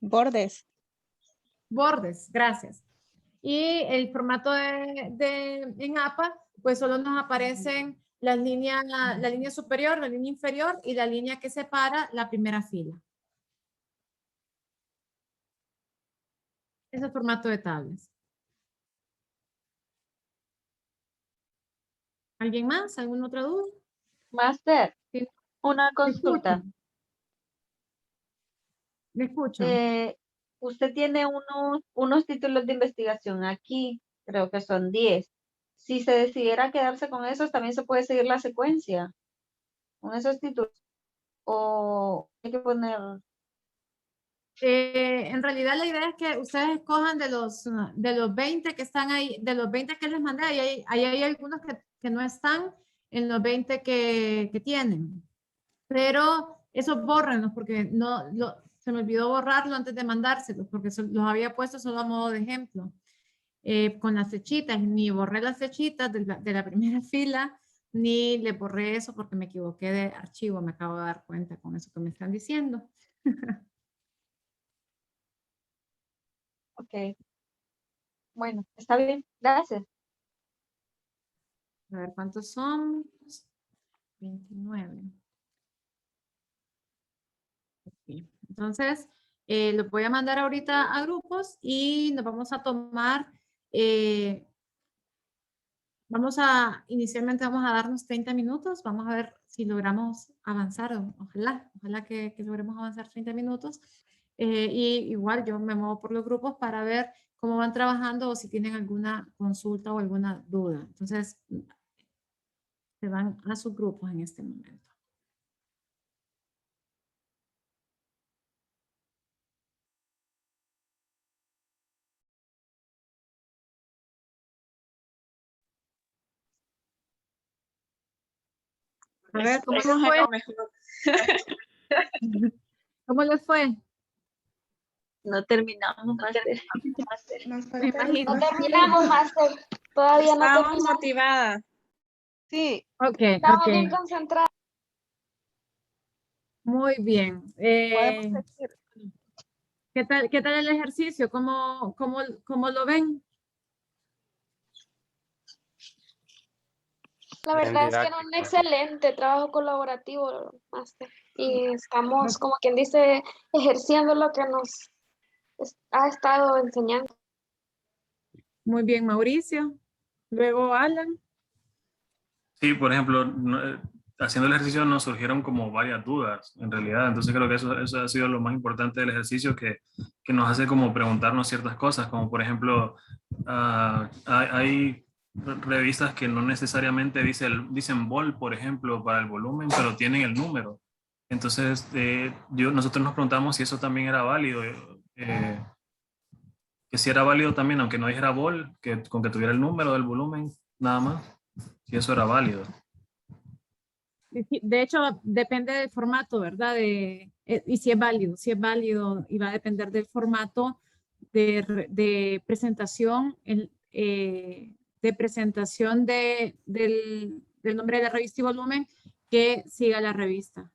Bordes. Bordes, gracias. Y el formato en APA, pues solo nos aparecen la línea superior, la línea inferior y la línea que separa la primera fila. Ese es el formato de tablas. ¿Alguien más? ¿Alguna otra duda? Máster, Sí. una Me consulta. escucho. Me escucho. Usted tiene unos títulos de investigación aquí, creo que son 10. Si se decidiera quedarse con esos, también se puede seguir la secuencia con esos títulos. O hay que poner... En realidad la idea es que ustedes escojan de los 20 que están ahí, de los 20 que les mandé, ahí hay algunos que no están en los 20 que tienen. Pero esos bórrenlos porque se me olvidó borrarlo antes de mandárselos porque los había puesto solo a modo de ejemplo. Con las flechitas, ni borré las flechitas de la primera fila, ni le borré eso porque me equivoqué de archivo, me acabo de dar cuenta con eso que me están diciendo. Ok. Bueno, está bien. Gracias. A ver, ¿cuántos son? 29. Okay. Entonces, lo voy a mandar ahorita a grupos y nos vamos a tomar, inicialmente vamos a darnos 30 minutos, vamos a ver si logramos avanzar, ojalá que logremos avanzar 30 minutos. Y igual yo me muevo por los grupos para ver cómo van trabajando o si tienen alguna consulta o alguna duda. Entonces, se van a sus grupos en este momento. A ver, ¿cómo les Esperemos fue? algo mejor. ¿Cómo les fue? No terminamos, máster. Me imagino. No terminamos, máster. Todavía no Estábamos terminamos. motivadas. Sí, Ok, Estamos bien ok. concentrados. Muy bien. podemos seguir. Qué tal el ejercicio? ¿Cómo lo ven? La verdad es que era un excelente trabajo colaborativo, máster. Y estamos, como quien dice, ejerciendo lo que nos ha estado enseñando. Muy bien, Mauricio. Luego Alan. Sí, por ejemplo, haciendo el ejercicio nos surgieron como varias dudas, en realidad. Entonces creo que eso ha sido lo más importante del ejercicio, que nos hace como preguntarnos ciertas cosas, como por ejemplo, hay revistas que no necesariamente dicen vol, por ejemplo, para el volumen, pero tienen el número. Entonces, nosotros nos preguntamos si eso también era válido, que si era válido también, aunque no dijera vol, con que tuviera el número del volumen, nada más, si eso era válido. Sí, de hecho, depende del formato, ¿verdad? Y si es válido, y va a depender del formato de presentación, de presentación del nombre de la revista y volumen que siga la revista.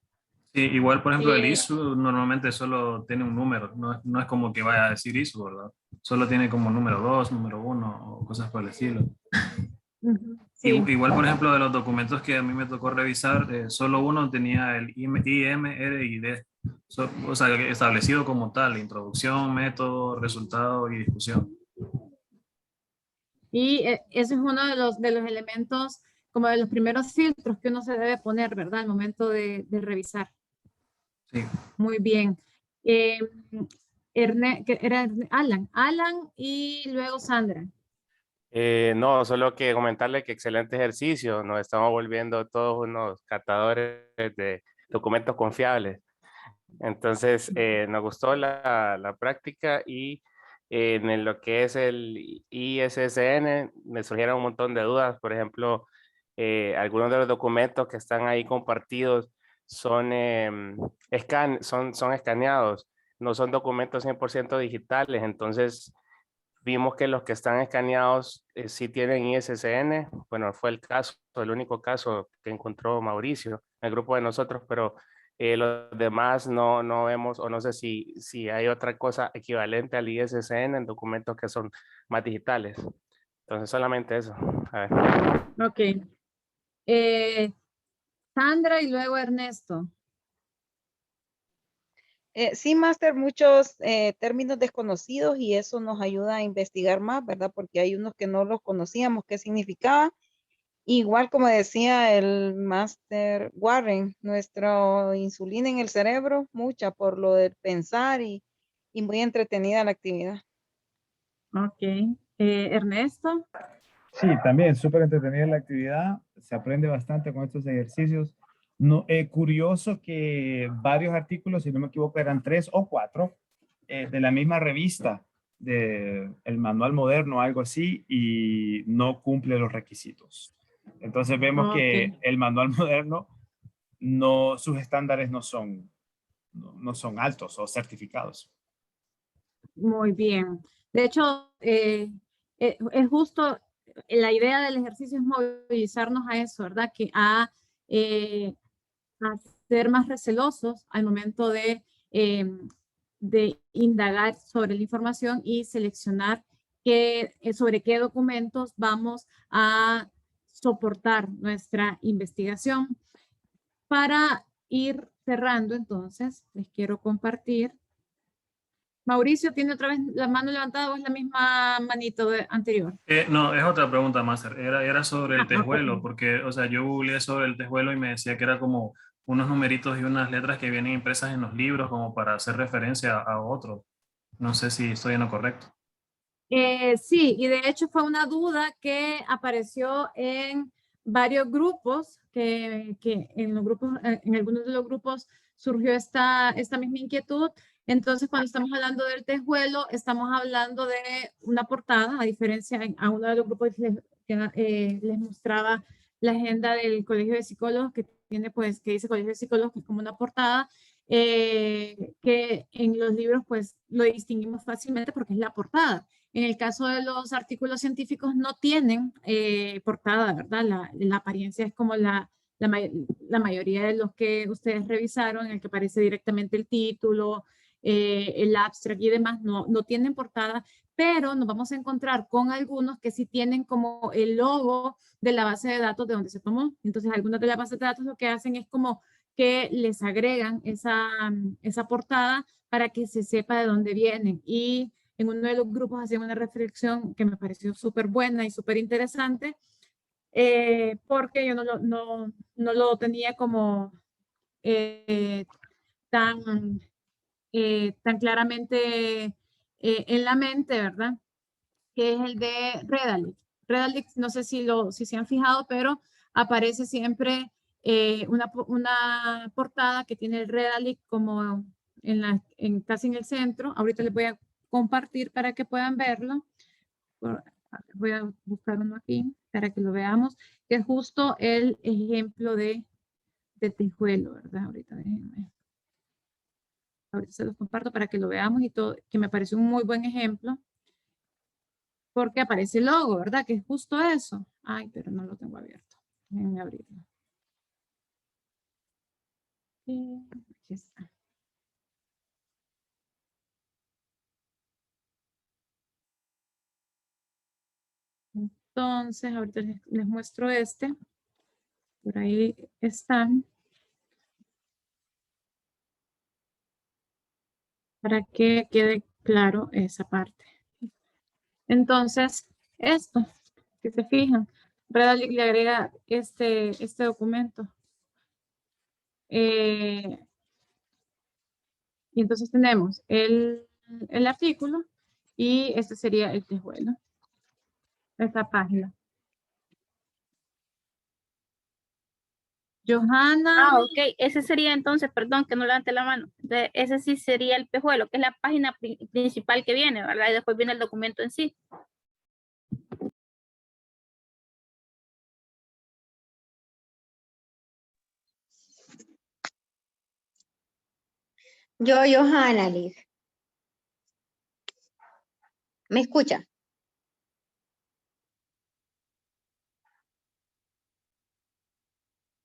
Sí, igual, por ejemplo, el Eh, ISU normalmente solo tiene un número, no es como que vaya a decir ISU, ¿verdad? Solo tiene como número 2, número 1 o cosas por el estilo. Sí, Igual, por ejemplo, de los documentos que a mí me tocó revisar, solo uno tenía el IMRID, o sea, establecido como tal, introducción, método, resultado y discusión. y ese es uno de los elementos, como de los primeros filtros que uno se debe poner, ¿verdad? Al momento de revisar. Sí. Muy bien. Era Alan y luego Sandra. No, solo que comentarle que excelente ejercicio. Nos estamos volviendo todos unos catadores de documentos confiables. Entonces, nos gustó la práctica y lo que es el ISSN me surgieron un montón de dudas. Por ejemplo, algunos de los documentos que están ahí compartidos son, son escaneados, no son documentos 100% digitales. Entonces, vimos que los que están escaneados sí tienen ISSN. Bueno, fue el caso, el único caso que encontró Mauricio en el grupo de nosotros, pero los demás no vemos, o no sé si hay otra cosa equivalente al ISSN en documentos que son más digitales. Entonces, solamente eso. A ver. Ok. Sandra y luego Ernesto. Sí, máster, muchos términos desconocidos y eso nos ayuda a investigar más, ¿verdad? Porque hay unos que no los conocíamos, qué significaba. Igual como decía el máster Warren, nuestra insulina en el cerebro, mucha por lo de pensar y muy entretenida la actividad. Ok. Ernesto. Sí, también súper entretenida la actividad, se aprende bastante con estos ejercicios. No, curioso que varios artículos, si no me equivoco, eran 3 o 4 de la misma revista, de el manual moderno, algo así, y no cumple los requisitos. Entonces vemos que el manual moderno, sus estándares no son altos o certificados. Muy bien. De hecho, es justo, la idea del ejercicio es movilizarnos a eso, ¿verdad? A ser más recelosos al momento de indagar sobre la información y seleccionar sobre qué documentos vamos a soportar nuestra investigación. Para ir cerrando, entonces, les quiero compartir. Mauricio, ¿tiene otra vez la mano levantada o es la misma manito anterior? No, es otra pregunta, Master. Era sobre el tejuelo, Ok. porque, o sea, yo googleé sobre el tejuelo y me decía que era como unos numeritos y unas letras que vienen impresas en los libros como para hacer referencia a otros. No sé si estoy en lo correcto. Sí, y de hecho fue una duda que apareció en varios grupos, que en algunos de los grupos surgió esta misma inquietud. Entonces, cuando estamos hablando del tejuelo, estamos hablando de una portada, a diferencia a uno de los grupos que les mostraba la agenda del Colegio de Psicólogos, que tiene pues, que dice Colegio de Psicólogos, que es como una portada, que en los libros pues lo distinguimos fácilmente porque es la portada. En el caso de los artículos científicos no tienen portada, ¿verdad? La apariencia es como la mayoría de los que ustedes revisaron, en el que aparece directamente el título, el abstract y demás, no tienen portada, pero nos vamos a encontrar con algunos que sí tienen como el logo de la base de datos de donde se tomó. Entonces, algunas de las bases de datos lo que hacen es como que les agregan esa portada para que se sepa de dónde vienen. Y en uno de los grupos hacían una reflexión que me pareció súper buena y súper interesante, porque yo no lo tenía como tan claramente en la mente, ¿verdad? Que es el de Redalytics. Redalytics, no sé si se han fijado, pero aparece siempre una portada que tiene el Redalytics como casi en el centro. Ahorita les voy a compartir para que puedan verlo. Voy a buscar uno aquí para que lo veamos, que es justo el ejemplo de tejuelo, ¿verdad? Ahorita déjenme. Ahorita se los comparto para que lo veamos y todo, que me parece un muy buen ejemplo. Porque aparece el logo, ¿verdad? Que es justo eso. Ay, pero no lo tengo abierto. Déjenme abrirlo. Aquí está. Entonces, ahorita les muestro este. Por ahí están. Para que quede claro esa parte. Entonces, esto, si se fijan, Redalytics le agrega este documento. Y entonces tenemos el artículo y este sería el tejuelo. Esta página. Johanna. Ah, ok. Ese sería entonces, perdón que no levante la mano. Ese sí sería el pejuelo, que es la página principal que viene, ¿verdad? Y después viene el documento en sí. Johanna, Liz. ¿Me escucha?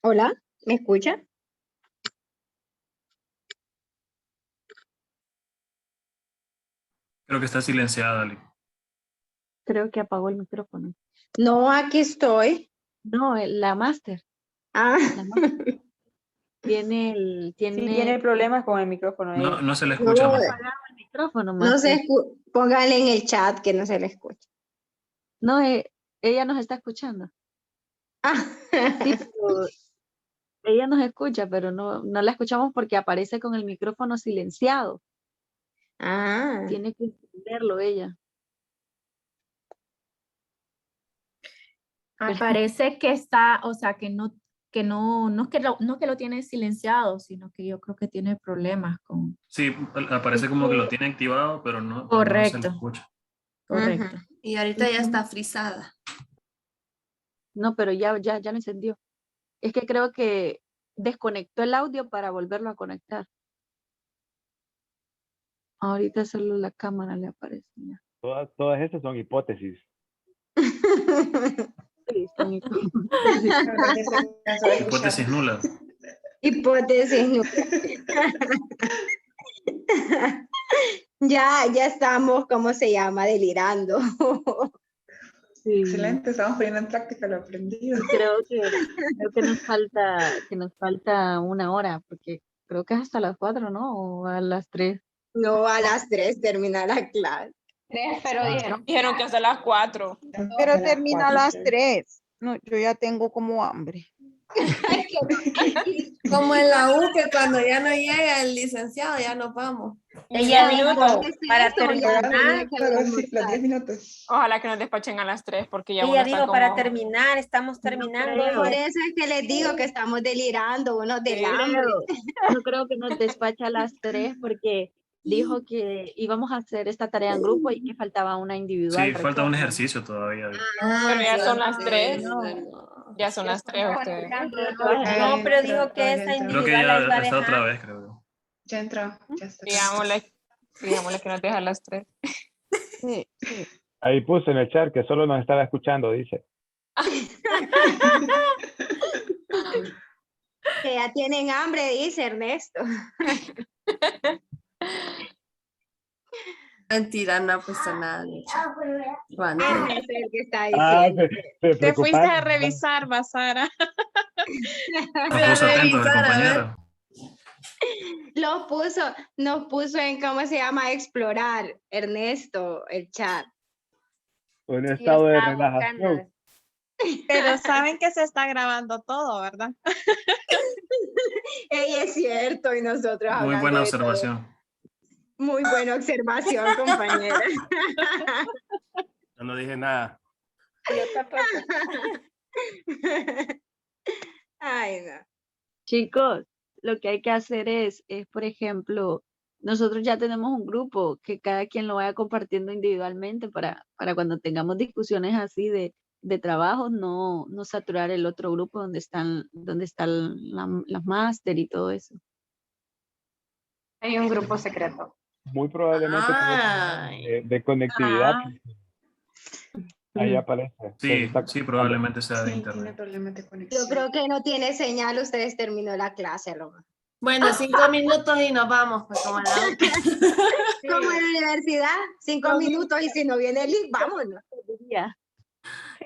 Hola, ¿me escucha? Creo que está silenciada, Ali. Creo que apagó el micrófono. No, aquí estoy. No, la máster. Ah. La máster. Tiene Sí, tiene problemas con el micrófono. No se le escucha. No, el micrófono, no se máster. póngale en el chat que no se le escucha. No, ella nos está escuchando. Ah. Sí, pero ella nos escucha, pero no la escuchamos porque aparece con el micrófono silenciado. Ah. Tiene que entenderlo ella. Parece que está, o sea, que no es que lo tiene silenciado, sino que yo creo que tiene problemas con... Sí, aparece como que lo tiene activado, pero no se le escucha. Correcto. Y ahorita ya está frisada. No, pero ya lo encendió. Es que creo que desconectó el audio para volverlo a conectar. Ahorita solo la cámara le aparece. Ya. Todas estas son hipótesis. Sí, son Hipótesis nulas. Hipótesis nulas. Ya estamos, ¿cómo se llama? Delirando. Sí. Excelente, estamos poniendo en práctica lo aprendido. Creo que nos falta una hora, porque creo que es hasta las 4, ¿no? O a las 3. No, a las 3 termina la clase. 3, pero Dijeron que hasta las 4. Pero termina a las 3. No, yo ya tengo como hambre. Como en la U, que cuando ya no llega el licenciado, ya nos vamos. Ella dijo para terminar. Los 10 minutos. Ojalá que nos despachen a las 3, porque ya Ella dijo para terminar, estamos terminando. Por eso es que les digo que estamos delirando, unos del hambre. No creo que nos despache a las 3, porque dijo que íbamos a hacer esta tarea en grupo y que faltaba una individual. Sí, falta un ejercicio todavía. Pero ya son las 3. Ya son las 3 ustedes. No, pero dijo que esa Creo que individual la iba ya a está otra dejar. vez, creo. Ya entró. Ya está. Digámosle que nos deja a las 3. Sí, sí. Ahí puse en el chat que solo nos estaba escuchando, dice. Que ya tienen hambre, dice Ernesto. Mentira, no ha puesto nada. de hecho. ¿Cuándo? Es el que está Ah, diciendo. Te fuiste a revisar, Basara. Nos puso atentos el compañero. Nos puso en, ¿cómo se llama? Explorar, Ernesto, el chat. Un estado de relajación. Pero saben que se está grabando todo, ¿verdad? Ey, es cierto, y nosotros Muy hablando buena de todo. observación. Muy buena observación, compañera. Yo no dije nada. Yo tampoco. Ay, no. Chicos, lo que hay que hacer es, por ejemplo, nosotros ya tenemos un grupo que cada quien lo vaya compartiendo individualmente para cuando tengamos discusiones así de trabajo, no saturar el otro grupo donde están las máster y todo eso. Hay un grupo secreto. Muy probablemente de conectividad. Ahí aparece. Sí, probablemente sea de Sí, internet. tiene problemas de conexión. Yo creo que no tiene señal, ustedes terminó la clase, Roma. Bueno, 5 minutos y nos vamos, pues como la otra. Como en la universidad, 5 minutos y si no viene el link, vámonos.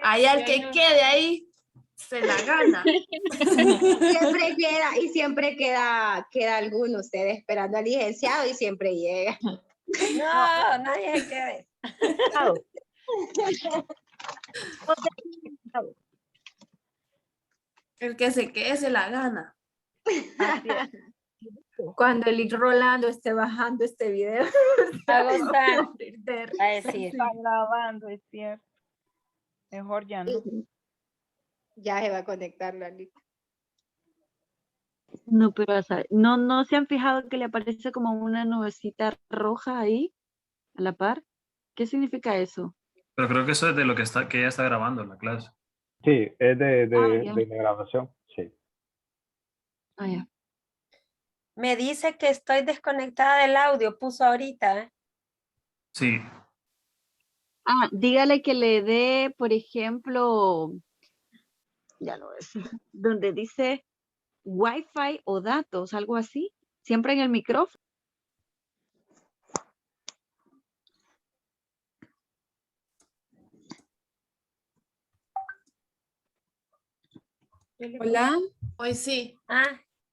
Ahí al que quede ahí, se la gana. Siempre queda alguno, ustedes esperando al licenciado y siempre llega. No, nadie se quede. El que se quede se la gana. Cuando el Rolando esté bajando este video. A gozar. A Se decir. está grabando, es cierto. Mejor ya no. Ya se va a conectar la lista. No, pero no se han fijado que le aparece como una nubecita roja ahí, a la par. ¿Qué significa eso? Pero creo que eso es de lo que ella está grabando en la clase. Sí, es de ya. la grabación. Sí. Ah, ya. Me dice que estoy desconectada del audio, puso ahorita. Sí. Ah, dígale que le dé, por ejemplo, ya lo ves, donde dice Wi-Fi o datos, algo así, siempre en el micrófono. Hola. Hoy sí.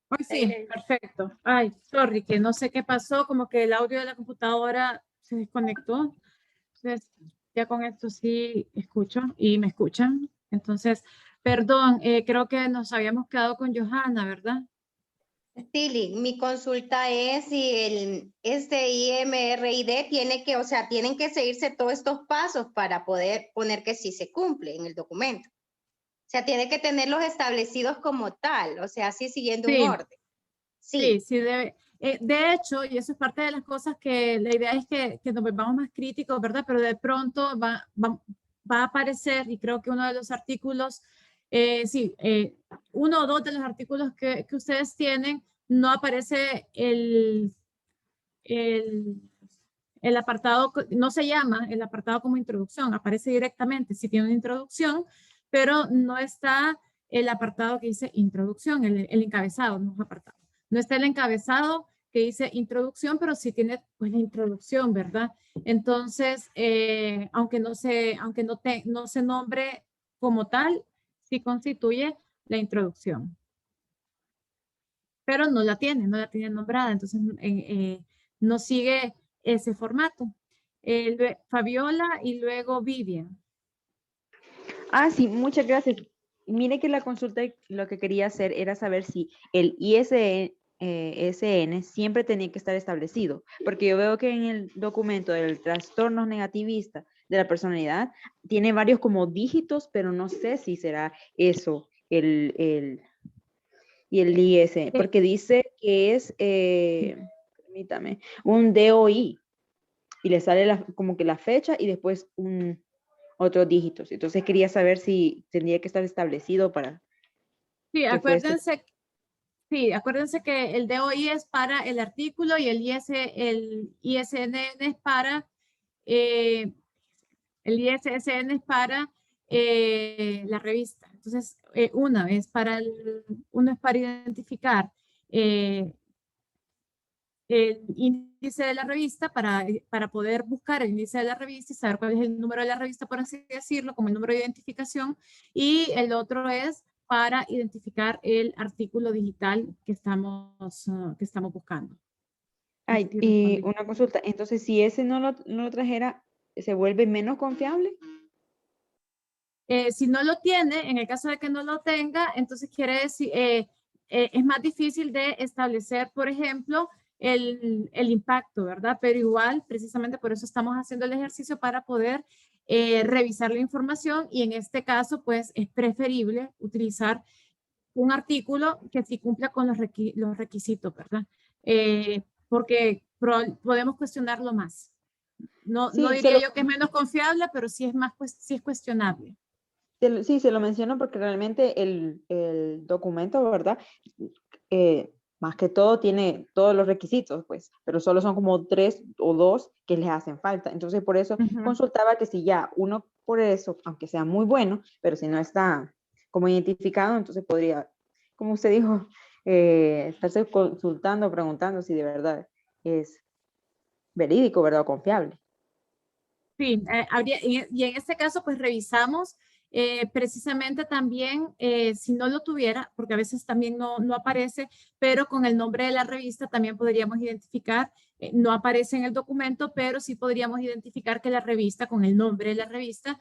Hoy sí, perfecto. Ay, sorry, que no sé qué pasó, como que el audio de la computadora se desconectó. Entonces, ya con esto sí escucho y me escuchan. Entonces, perdón, creo que nos habíamos quedado con Johanna, ¿verdad? Tilly, mi consulta es si este IMRID tiene que, o sea, tienen que seguirse todos estos pasos para poder poner que sí se cumple en el documento. O sea, tiene que tenerlos establecidos como tal, o sea, así siguiendo un orden. Sí, debe. De hecho, y eso es parte de las cosas que la idea es que nos volvamos más críticos, ¿verdad? Pero de pronto va a aparecer, y creo que uno de los artículos, uno o dos de los artículos que ustedes tienen, no aparece el apartado, no se llama el apartado como introducción, aparece directamente, sí tiene una introducción, pero no está el apartado que dice introducción, el encabezado, no es apartado. No está el encabezado que dice introducción, pero sí tiene pues la introducción, ¿verdad? Entonces, aunque no se nombre como tal, sí constituye la introducción. Pero no la tiene nombrada, entonces no sigue ese formato. Fabiola y luego Vivian. Ah, sí, muchas gracias. Mire que la consulta lo que quería hacer era saber si el ISN siempre tenía que estar establecido, porque yo veo que en el documento del trastorno negativista de la personalidad tiene varios como dígitos, pero no sé si será eso y el ISN, porque dice que es, permítame, un DOI y le sale como que la fecha y después un otros dígitos. Entonces quería saber si tendría que estar establecido para Sí, que fuese. acuérdense que el DOI es para el artículo y el ISSN es para el ISSN es para la revista. Entonces, uno es para identificar el índice de la revista para poder buscar el índice de la revista y saber cuál es el número de la revista, por así decirlo, como el número de identificación. Y el otro es para identificar el artículo digital que estamos buscando. Ay, y una consulta, entonces si ese no lo trajera, ¿se vuelve menos confiable? Si no lo tiene, en el caso de que no lo tenga, entonces quiere decir, es más difícil de establecer, por ejemplo, el impacto, ¿verdad? Pero igual, precisamente por eso estamos haciendo el ejercicio para poder revisar la información y en este caso, pues es preferible utilizar un artículo que sí cumpla con los requisitos, ¿verdad? Porque podemos cuestionarlo más. No Sí, diría yo que es menos confiable, pero sí es más, pues, sí es cuestionable. Sí, se lo menciono porque realmente el documento, ¿verdad? Más que todo tiene todos los requisitos, pues, pero solo son como 3 o 2 que les hacen falta. Entonces, por eso consultaba que si ya uno por eso, aunque sea muy bueno, pero si no está como identificado, entonces podría, como usted dijo, estarse consultando, preguntando si de verdad es verídico, ¿verdad? O confiable. Sí, y en este caso, pues revisamos precisamente también, si no lo tuviera, porque a veces también no aparece, pero con el nombre de la revista también podríamos identificar, no aparece en el documento, pero sí podríamos identificar que la revista, con el nombre de la revista,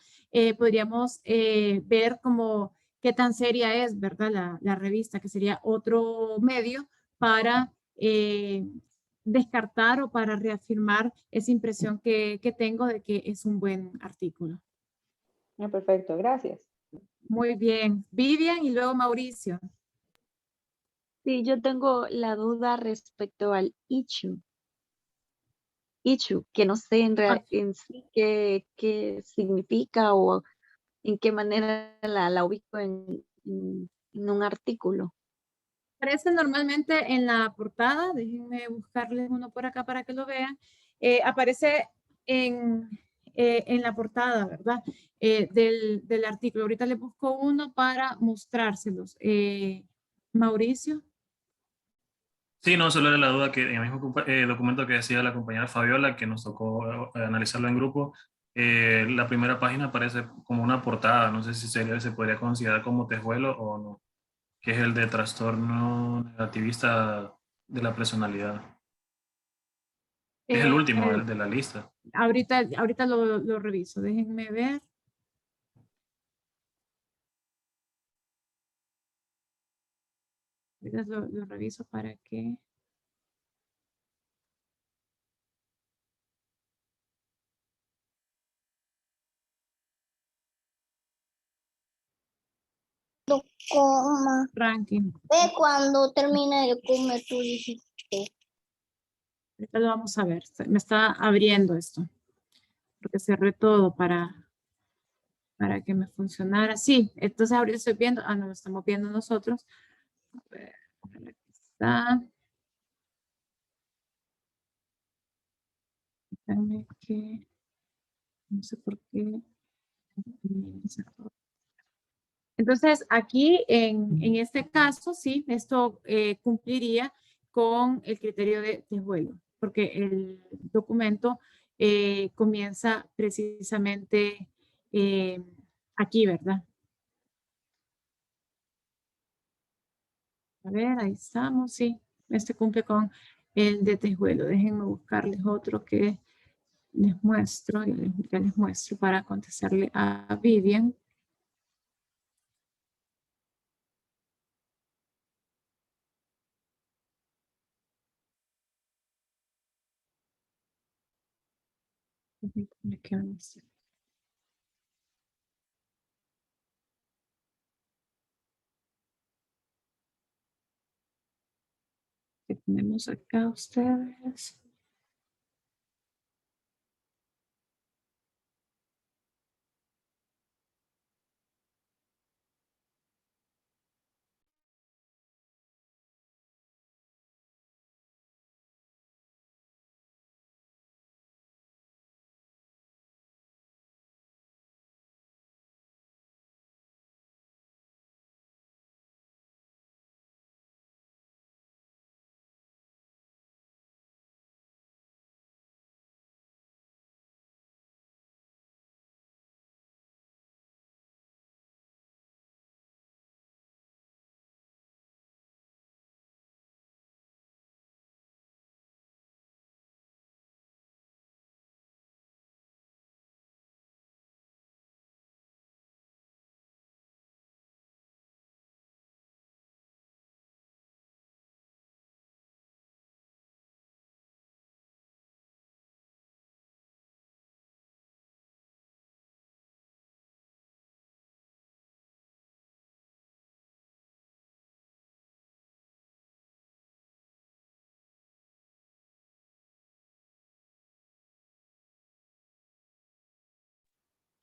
podríamos ver como qué tan seria es, ¿verdad? La revista, que sería otro medio para descartar o para reafirmar esa impresión que tengo de que es un buen artículo. No, perfecto, gracias. Muy bien. Vivian y luego Mauricio. Sí, yo tengo la duda respecto al issue. Issue, que no sé en sí qué significa o en qué manera la ubico en un artículo. Aparece normalmente en la portada, déjenme buscarles uno por acá para que lo vean. Aparece en la portada, ¿verdad? Del artículo. Ahorita les busco uno para mostrárselos. Mauricio. Sí, no, solo era la duda que en el mismo documento que decía la compañera Fabiola, que nos tocó analizarlo en grupo, la primera página aparece como una portada, no sé si se podría considerar como tejuelo o no, que es el de trastorno negativista de la personalidad. Es el último de la lista. Ahorita lo reviso, déjenme ver. Ahorita lo reviso para que... Ranking. Cuando termine de comer, tú dijiste. Ahorita lo vamos a ver. Me está abriendo esto. Porque cerré todo para que me funcionara. Sí, entonces ahorita estoy viendo. Ah, no, lo estamos viendo nosotros. A ver, aquí está. Déjame que... No sé por qué. Entonces, aquí en este caso, sí, esto cumpliría con el criterio de vuelo, porque el documento comienza precisamente aquí, ¿verdad? A ver, ahí estamos, sí. Este cumple con el de tejuelo. Déjenme buscarles otro que les muestro. Ya les muestro para contestarle a Vivian. ¿Qué van a hacer? ¿Qué tenemos acá ustedes?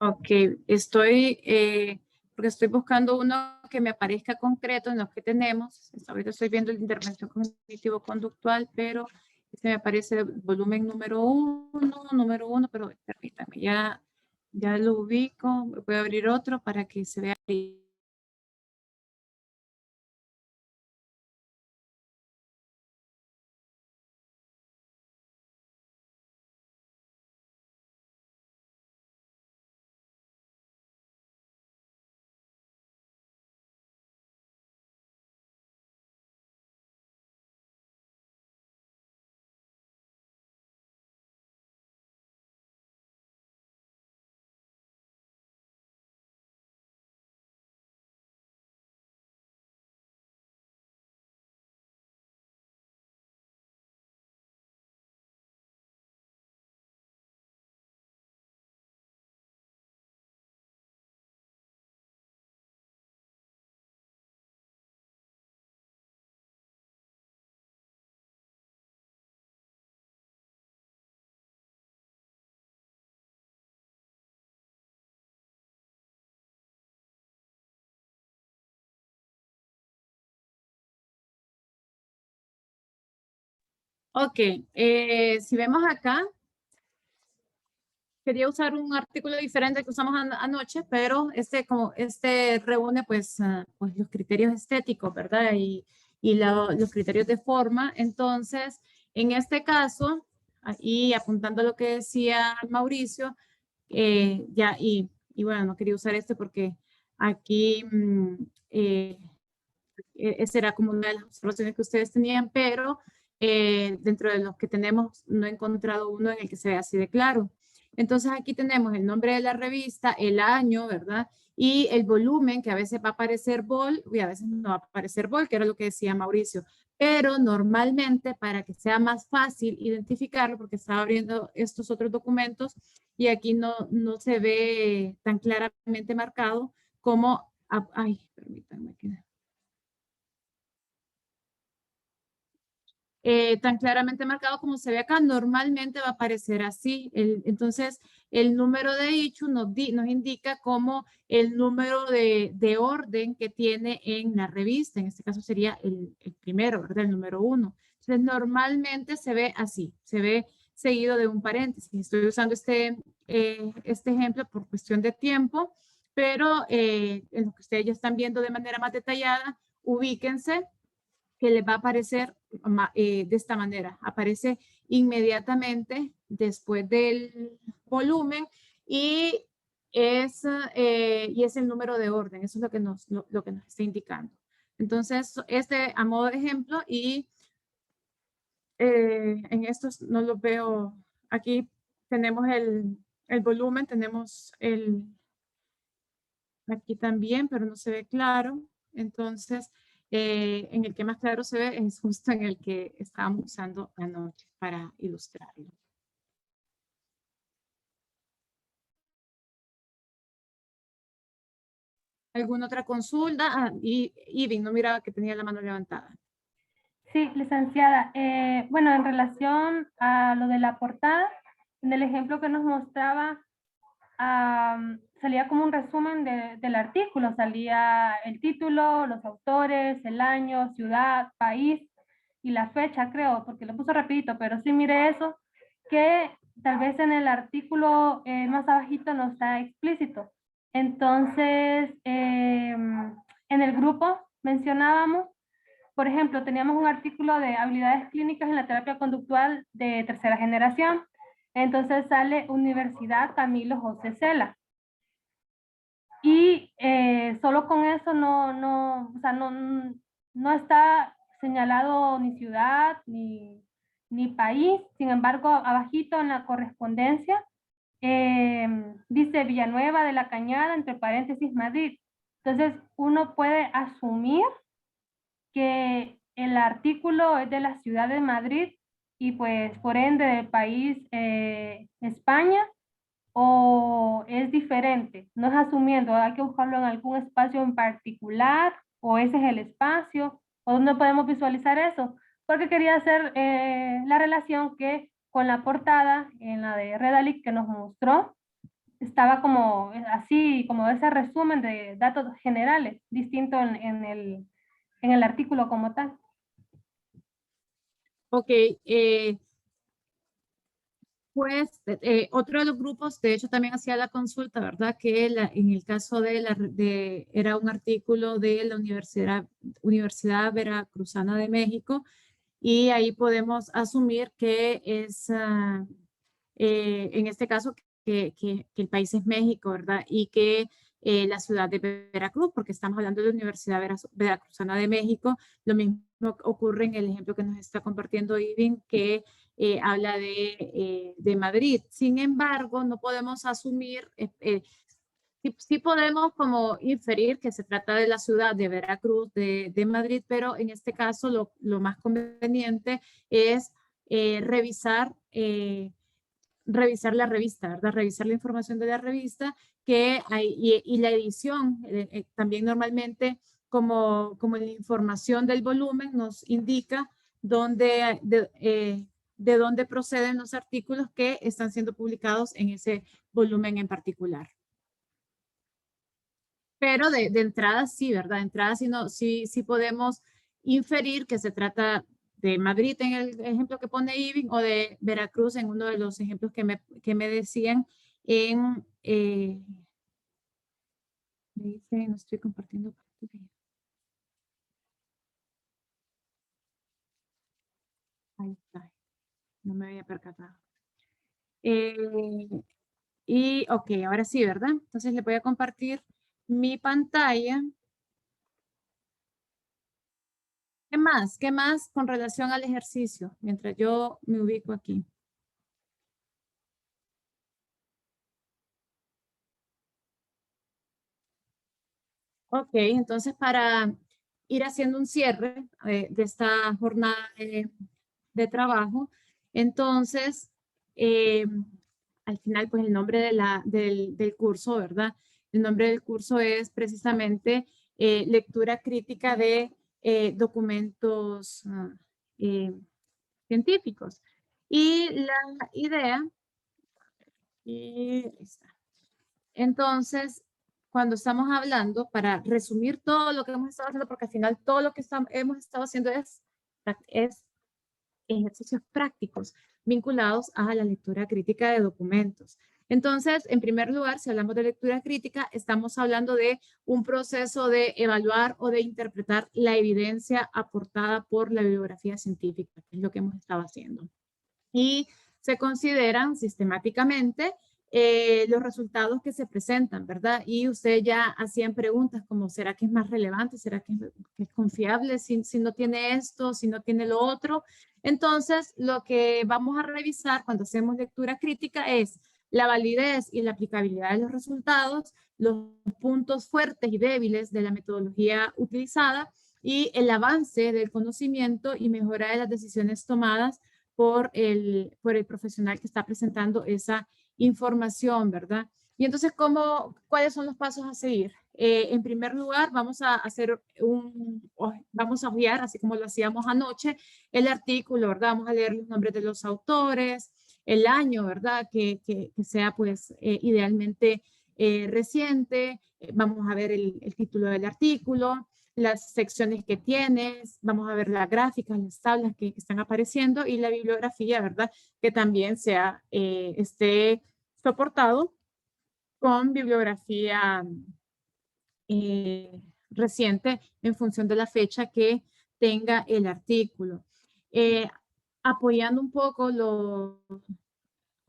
Ok, porque estoy buscando uno que me aparezca concreto en los que tenemos. Ahorita estoy viendo la intervención cognitivo-conductual, pero este me aparece volumen número uno, pero permítame, ya lo ubico. Voy a abrir otro para que se vea ahí. Ok, si vemos acá, quería usar un artículo diferente que usamos anoche, pero este reúne pues los criterios estéticos, ¿verdad? Y los criterios de forma. Entonces, en este caso, y apuntando a lo que decía Mauricio, y bueno, no quería usar este porque aquí esa era como una de las observaciones que ustedes tenían, pero dentro de los que tenemos no he encontrado uno en el que se vea así de claro. Entonces aquí tenemos el nombre de la revista, el año, ¿verdad? Y el volumen, que a veces va a aparecer vol y a veces no va a aparecer vol, que era lo que decía Mauricio. Pero normalmente, para que sea más fácil identificarlo, porque estaba abriendo estos otros documentos y aquí no se ve tan claramente marcado como, ay, permítanme que tan claramente marcado como se ve acá, normalmente va a aparecer así. Entonces, el número de Ichu nos indica como el número de orden que tiene en la revista. En este caso sería el primero, ¿verdad? El número 1. Entonces, normalmente se ve así, se ve seguido de un paréntesis. Estoy usando este ejemplo por cuestión de tiempo, pero en lo que ustedes ya están viendo de manera más detallada, ubíquense que les va a aparecer de esta manera. Aparece inmediatamente después del volumen y es el número de orden. Eso es lo que nos está indicando. Entonces, a modo de ejemplo, y en estos no lo veo. Aquí tenemos el volumen, tenemos aquí también, pero no se ve claro. Entonces, en el que más claro se ve es justo en el que estábamos usando anoche para ilustrarlo. ¿Alguna otra consulta? Y Ivy, no miraba que tenía la mano levantada. Sí, licenciada. Bueno, en relación a lo de la portada, en el ejemplo que nos mostraba, salía como un resumen del artículo, salía el título, los autores, el año, ciudad, país y la fecha, creo, porque lo puso rapidito, pero sí mire eso, que tal vez en el artículo más abajito no está explícito. Entonces, en el grupo mencionábamos, por ejemplo, teníamos un artículo de habilidades clínicas en la terapia conductual de tercera generación. Entonces sale Universidad Camilo José Cela. Y solo con eso no está señalado ni ciudad ni país. Sin embargo, abajito en la correspondencia dice Villanueva de la Cañada, entre paréntesis Madrid. Entonces uno puede asumir que el artículo es de la ciudad de Madrid y pues por ende del país España, o es diferente, no es asumiendo, hay que buscarlo en algún espacio en particular o ese es el espacio, o dónde podemos visualizar eso, porque quería hacer la relación que con la portada en la de Redalic que nos mostró, estaba como así, como ese resumen de datos generales, distinto en el artículo como tal. Ok, pues otro de los grupos, de hecho, también hacía la consulta, ¿verdad? Que en el caso era un artículo de la Universidad Veracruzana de México, y ahí podemos asumir que es, en este caso, que el país es México, ¿verdad? Y que la ciudad de Veracruz, porque estamos hablando de la Universidad Veracruzana de México. Lo mismo ocurre en el ejemplo que nos está compartiendo Ivin, que habla de Madrid. Sin embargo, no podemos asumir, sí podemos como inferir que se trata de la ciudad de Veracruz, de Madrid, pero en este caso lo más conveniente es revisar la revista, ¿verdad? Revisar la información de la revista que hay, y la edición. También normalmente, como la información del volumen nos indica de dónde proceden los artículos que están siendo publicados en ese volumen en particular. Pero de entrada sí, ¿verdad? De entrada sí podemos inferir que se trata de Madrid en el ejemplo que pone Ivin, o de Veracruz en uno de los ejemplos que me decían en... me dice, no estoy compartiendo pantalla. Ahí está. No me había percatado. Y ok, ahora sí, ¿verdad? Entonces le voy a compartir mi pantalla. ¿Qué más? ¿Qué más con relación al ejercicio? Mientras yo me ubico aquí. Ok, entonces para ir haciendo un cierre de esta jornada de trabajo, entonces al final pues el nombre del curso, ¿verdad? El nombre del curso es precisamente lectura crítica de documentos científicos. Y la idea, y ahí está. Entonces, cuando estamos hablando, para resumir todo lo que hemos estado haciendo, porque al final todo lo que hemos estado haciendo es ejercicios prácticos vinculados a la lectura crítica de documentos. Entonces, en primer lugar, si hablamos de lectura crítica, estamos hablando de un proceso de evaluar o de interpretar la evidencia aportada por la bibliografía científica, que es lo que hemos estado haciendo. Y se consideran sistemáticamente los resultados que se presentan, ¿verdad? Y ustedes ya hacían preguntas como, ¿será que es más relevante? ¿Será que es confiable si no tiene esto, si no tiene lo otro? Entonces, lo que vamos a revisar cuando hacemos lectura crítica es la validez y la aplicabilidad de los resultados, los puntos fuertes y débiles de la metodología utilizada y el avance del conocimiento y mejora de las decisiones tomadas por el profesional que está presentando esa información, ¿verdad? Y entonces, ¿cuáles son los pasos a seguir? En primer lugar, vamos a guiar, así como lo hacíamos anoche, el artículo, ¿verdad? Vamos a leer los nombres de los autores, el año, ¿verdad? Que sea, pues, idealmente reciente. Vamos a ver el título del artículo, las secciones que tienes, vamos a ver las gráficas, las tablas que están apareciendo y la bibliografía, ¿verdad? Que también esté soportado con bibliografía reciente en función de la fecha que tenga el artículo. Apoyando un poco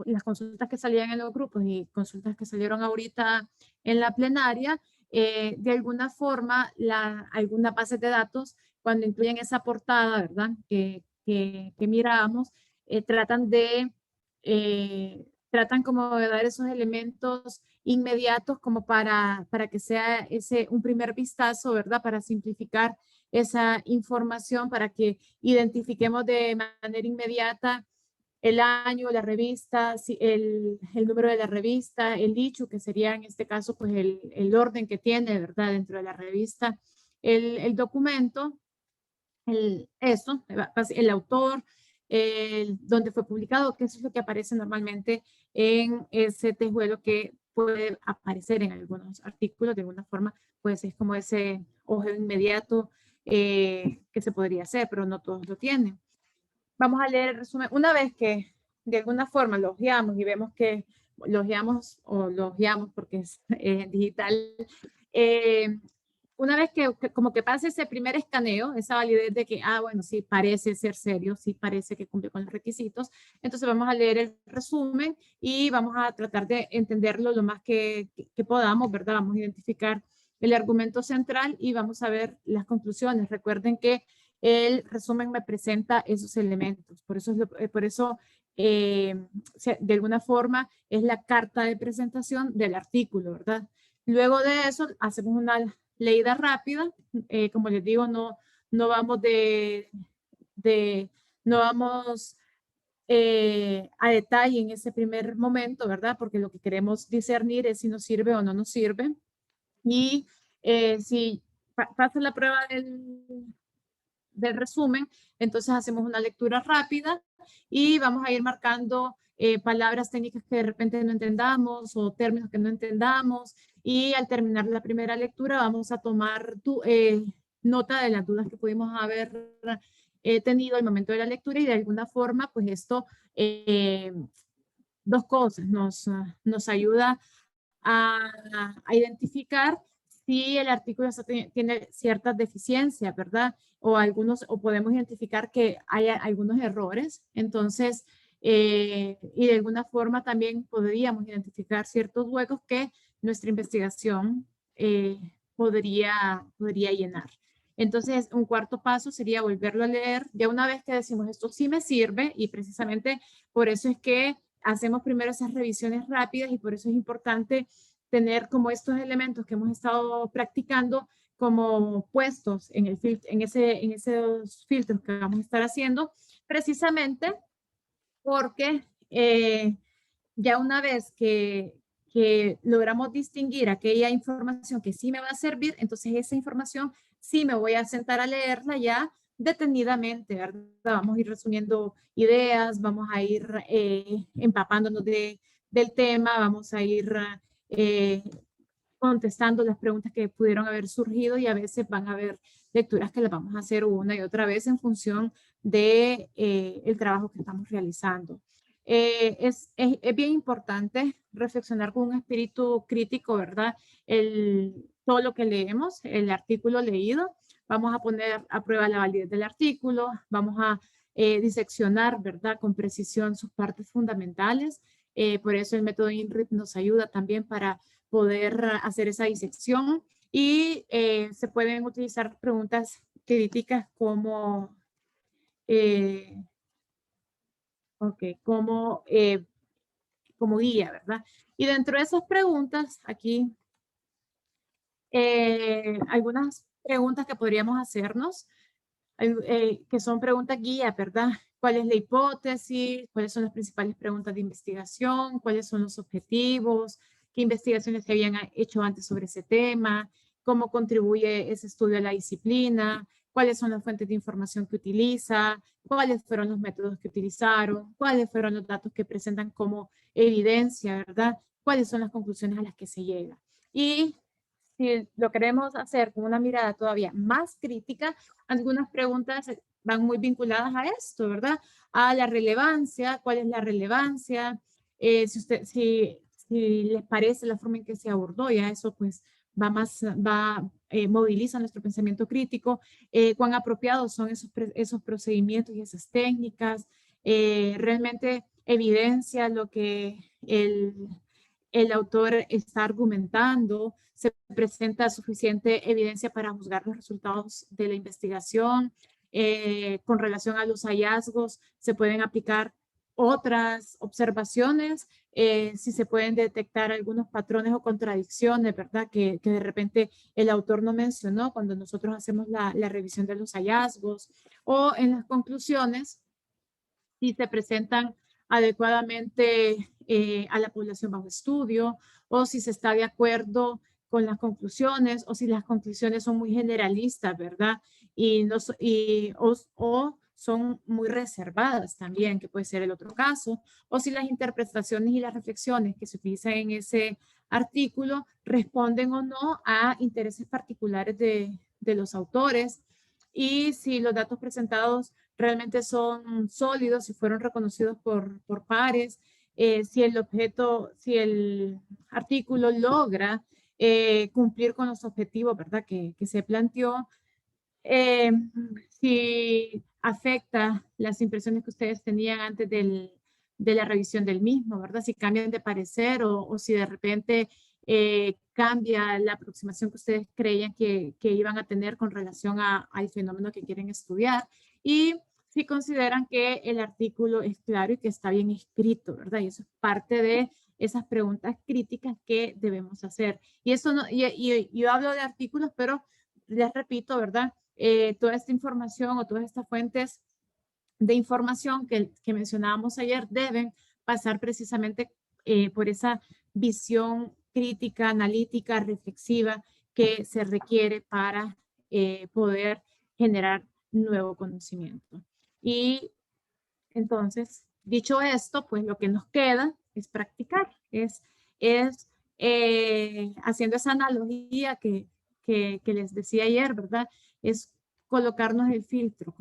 las consultas que salían en los grupos y consultas que salieron ahorita en la plenaria, de alguna forma, algunas bases de datos, cuando incluyen esa portada, ¿verdad? Que mirábamos, tratan como de dar esos elementos inmediatos como para que sea un primer vistazo, ¿verdad? Para simplificar esa información, para que identifiquemos de manera inmediata el año, la revista, el número de la revista, el dicho, que sería en este caso pues el orden que tiene, ¿verdad? Dentro de la revista, el documento, el autor, dónde fue publicado, que eso es lo que aparece normalmente en ese tejuelo que puede aparecer en algunos artículos de alguna forma, pues es como ese ojo inmediato que se podría hacer, pero no todos lo tienen. Vamos a leer el resumen. Una vez que de alguna forma lo ojeamos y vemos que lo ojeamos porque es digital, una vez que como que pase ese primer escaneo, esa validez de que, bueno, sí parece ser serio, sí parece que cumple con los requisitos, entonces vamos a leer el resumen y vamos a tratar de entenderlo lo más que podamos, ¿verdad? Vamos a identificar el argumento central y vamos a ver las conclusiones. Recuerden que el resumen me presenta esos elementos, por eso de alguna forma es la carta de presentación del artículo, ¿verdad? Luego de eso hacemos una leída rápida, como les digo, no vamos no vamos a detalle en ese primer momento, ¿verdad? Porque lo que queremos discernir es si nos sirve o no nos sirve. Y si pasa la prueba del resumen, entonces hacemos una lectura rápida y vamos a ir marcando palabras técnicas que de repente no entendamos o términos que no entendamos, y al terminar la primera lectura vamos a tomar nota de las dudas que pudimos haber tenido al momento de la lectura, y de alguna forma pues esto dos cosas, nos ayuda a identificar si el artículo tiene ciertas deficiencias, ¿verdad? O podemos identificar que hay algunos errores. Entonces, y de alguna forma también podríamos identificar ciertos huecos que nuestra investigación podría llenar. Entonces, un cuarto paso sería volverlo a leer. Ya una vez que decimos esto sí me sirve, y precisamente por eso es que hacemos primero esas revisiones rápidas, y por eso es importante tener como estos elementos que hemos estado practicando como puestos en esos filtros que vamos a estar haciendo, precisamente porque ya una vez que logramos distinguir aquella información que sí me va a servir, entonces esa información sí me voy a sentar a leerla ya detenidamente, ¿verdad? Vamos a ir resumiendo ideas, vamos a ir empapándonos del tema, vamos a ir contestando las preguntas que pudieron haber surgido, y a veces van a haber lecturas que las vamos a hacer una y otra vez en función de el trabajo que estamos realizando. Es bien importante reflexionar con un espíritu crítico, ¿verdad? Todo lo que leemos, el artículo leído, vamos a poner a prueba la validez del artículo, vamos a diseccionar, ¿verdad? Con precisión sus partes fundamentales. Por eso el método INRIT nos ayuda también para poder hacer esa disección, y se pueden utilizar preguntas críticas como como guía, ¿verdad? Y dentro de esas preguntas, aquí algunas preguntas que podríamos hacernos, que son preguntas guía, ¿verdad? ¿Cuál es la hipótesis? ¿Cuáles son las principales preguntas de investigación? ¿Cuáles son los objetivos? ¿Qué investigaciones se habían hecho antes sobre ese tema? ¿Cómo contribuye ese estudio a la disciplina? ¿Cuáles son las fuentes de información que utiliza? ¿Cuáles fueron los métodos que utilizaron? ¿Cuáles fueron los datos que presentan como evidencia, verdad? ¿Cuáles son las conclusiones a las que se llega? Y si lo queremos hacer con una mirada todavía más crítica, algunas preguntas van muy vinculadas a esto, ¿verdad? A la relevancia, ¿cuál es la relevancia? Si les parece la forma en que se abordó, ya eso pues moviliza nuestro pensamiento crítico. Cuán apropiados son esos procedimientos y esas técnicas. Realmente evidencia lo que el autor está argumentando, se presenta suficiente evidencia para juzgar los resultados de la investigación. Con relación a los hallazgos, se pueden aplicar otras observaciones, si se pueden detectar algunos patrones o contradicciones, ¿verdad? Que de repente el autor no mencionó cuando nosotros hacemos la revisión de los hallazgos, o en las conclusiones, si se presentan adecuadamente a la población bajo estudio, o si se está de acuerdo con las conclusiones, o si las conclusiones son muy generalistas, ¿verdad? O son muy reservadas también, que puede ser el otro caso, o si las interpretaciones y las reflexiones que se utilizan en ese artículo responden o no a intereses particulares de los autores, y si los datos presentados realmente son sólidos, si fueron reconocidos por pares, si el artículo logra cumplir con los objetivos, ¿verdad?, que se planteó, si afecta las impresiones que ustedes tenían antes de la revisión del mismo, ¿verdad? Si cambian de parecer o si de repente cambia la aproximación que ustedes creían que iban a tener con relación al fenómeno que quieren estudiar, y si consideran que el artículo es claro y que está bien escrito, ¿verdad? Y eso es parte de esas preguntas críticas que debemos hacer. Y eso no, y yo hablo de artículos, pero les repito, ¿verdad? Toda esta información o todas estas fuentes de información que mencionábamos ayer deben pasar precisamente por esa visión crítica, analítica, reflexiva que se requiere para poder generar nuevo conocimiento. Y entonces, dicho esto, pues lo que nos queda es practicar, es haciendo esa analogía que les decía ayer, ¿verdad? Es colocarnos el filtro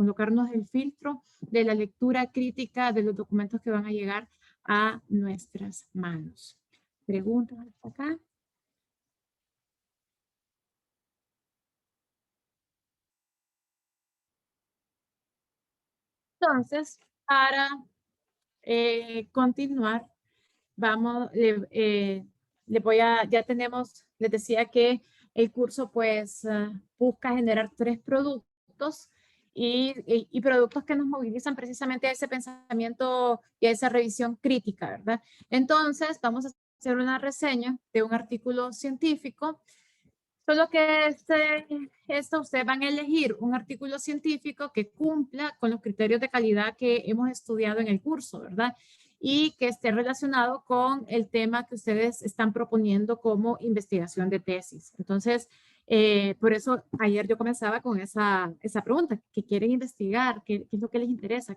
de la lectura crítica de los documentos que van a llegar a nuestras manos. ¿Preguntas hasta acá? Entonces, para continuar, ya tenemos, les decía que el curso pues busca generar 3 productos y productos que nos movilizan precisamente a ese pensamiento y a esa revisión crítica, ¿verdad? Entonces, vamos a hacer una reseña de un artículo científico. Solo que ustedes van a elegir un artículo científico que cumpla con los criterios de calidad que hemos estudiado en el curso, ¿verdad? Y que esté relacionado con el tema que ustedes están proponiendo como investigación de tesis. Entonces, por eso ayer yo comenzaba con esa pregunta: ¿qué quieren investigar? ¿Qué es lo que les interesa?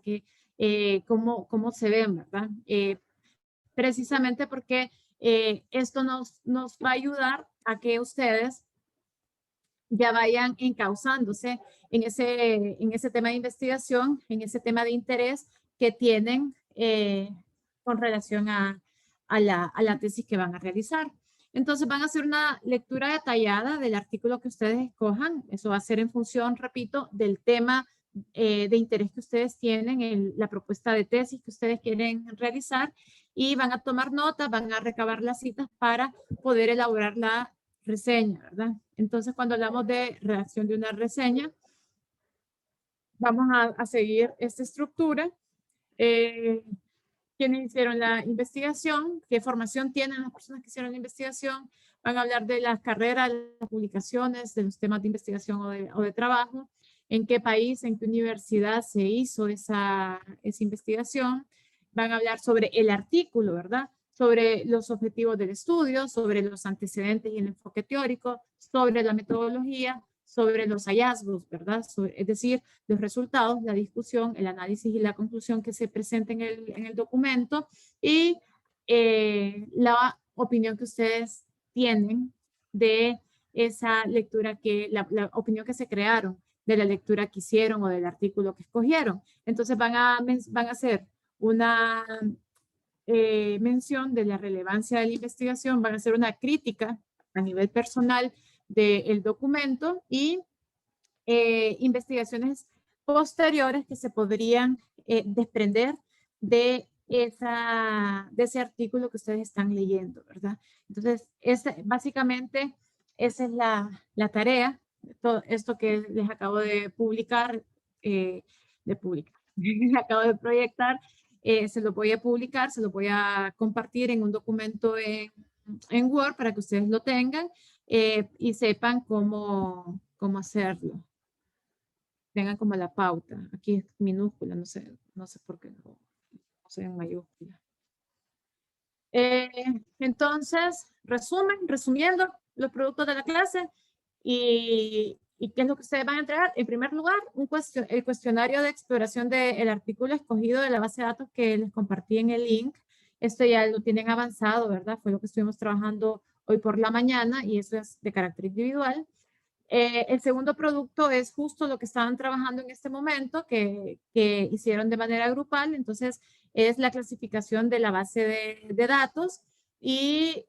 ¿Cómo se ven, verdad? Precisamente porque esto nos va a ayudar a que ustedes ya vayan encauzándose en ese tema de investigación, en ese tema de interés que tienen con relación a la tesis que van a realizar. Entonces van a hacer una lectura detallada del artículo que ustedes escojan. Eso va a ser en función, repito, del tema de interés que ustedes tienen, la propuesta de tesis que ustedes quieren realizar, y van a tomar notas, van a recabar las citas para poder elaborar la reseña, ¿verdad? Entonces, cuando hablamos de redacción de una reseña, vamos a seguir esta estructura. ¿Quiénes hicieron la investigación? ¿Qué formación tienen las personas que hicieron la investigación? Van a hablar de las carreras, las publicaciones, de los temas de investigación o de trabajo. ¿En qué país, en qué universidad se hizo esa investigación? Van a hablar sobre el artículo, ¿verdad? Sobre los objetivos del estudio, sobre los antecedentes y el enfoque teórico, sobre la metodología, sobre los hallazgos, ¿verdad? Es decir, los resultados, la discusión, el análisis y la conclusión que se presenta en el documento, y la opinión que ustedes tienen de esa lectura, la opinión que se crearon de la lectura que hicieron o del artículo que escogieron. Entonces van a hacer una mención de la relevancia de la investigación, van a hacer una crítica a nivel personal del documento y investigaciones posteriores que se podrían desprender de ese artículo que ustedes están leyendo, ¿verdad? Entonces, básicamente esa es la tarea. Todo esto que les acabo de publicar, les acabo de proyectar, se lo voy a publicar, se lo voy a compartir en un documento en Word para que ustedes lo tengan y sepan cómo hacerlo. Tengan como la pauta. Aquí es minúscula, no sé por qué no sé en mayúscula. Entonces, resumiendo los productos de la clase y qué es lo que ustedes van a entregar. En primer lugar, el cuestionario de exploración del artículo escogido de la base de datos que les compartí en el link. Esto ya lo tienen avanzado, ¿verdad? Fue lo que estuvimos trabajando hoy por la mañana y eso es de carácter individual. El segundo producto es justo lo que estaban trabajando en este momento, que hicieron de manera grupal. Entonces, es la clasificación de la base de datos. Y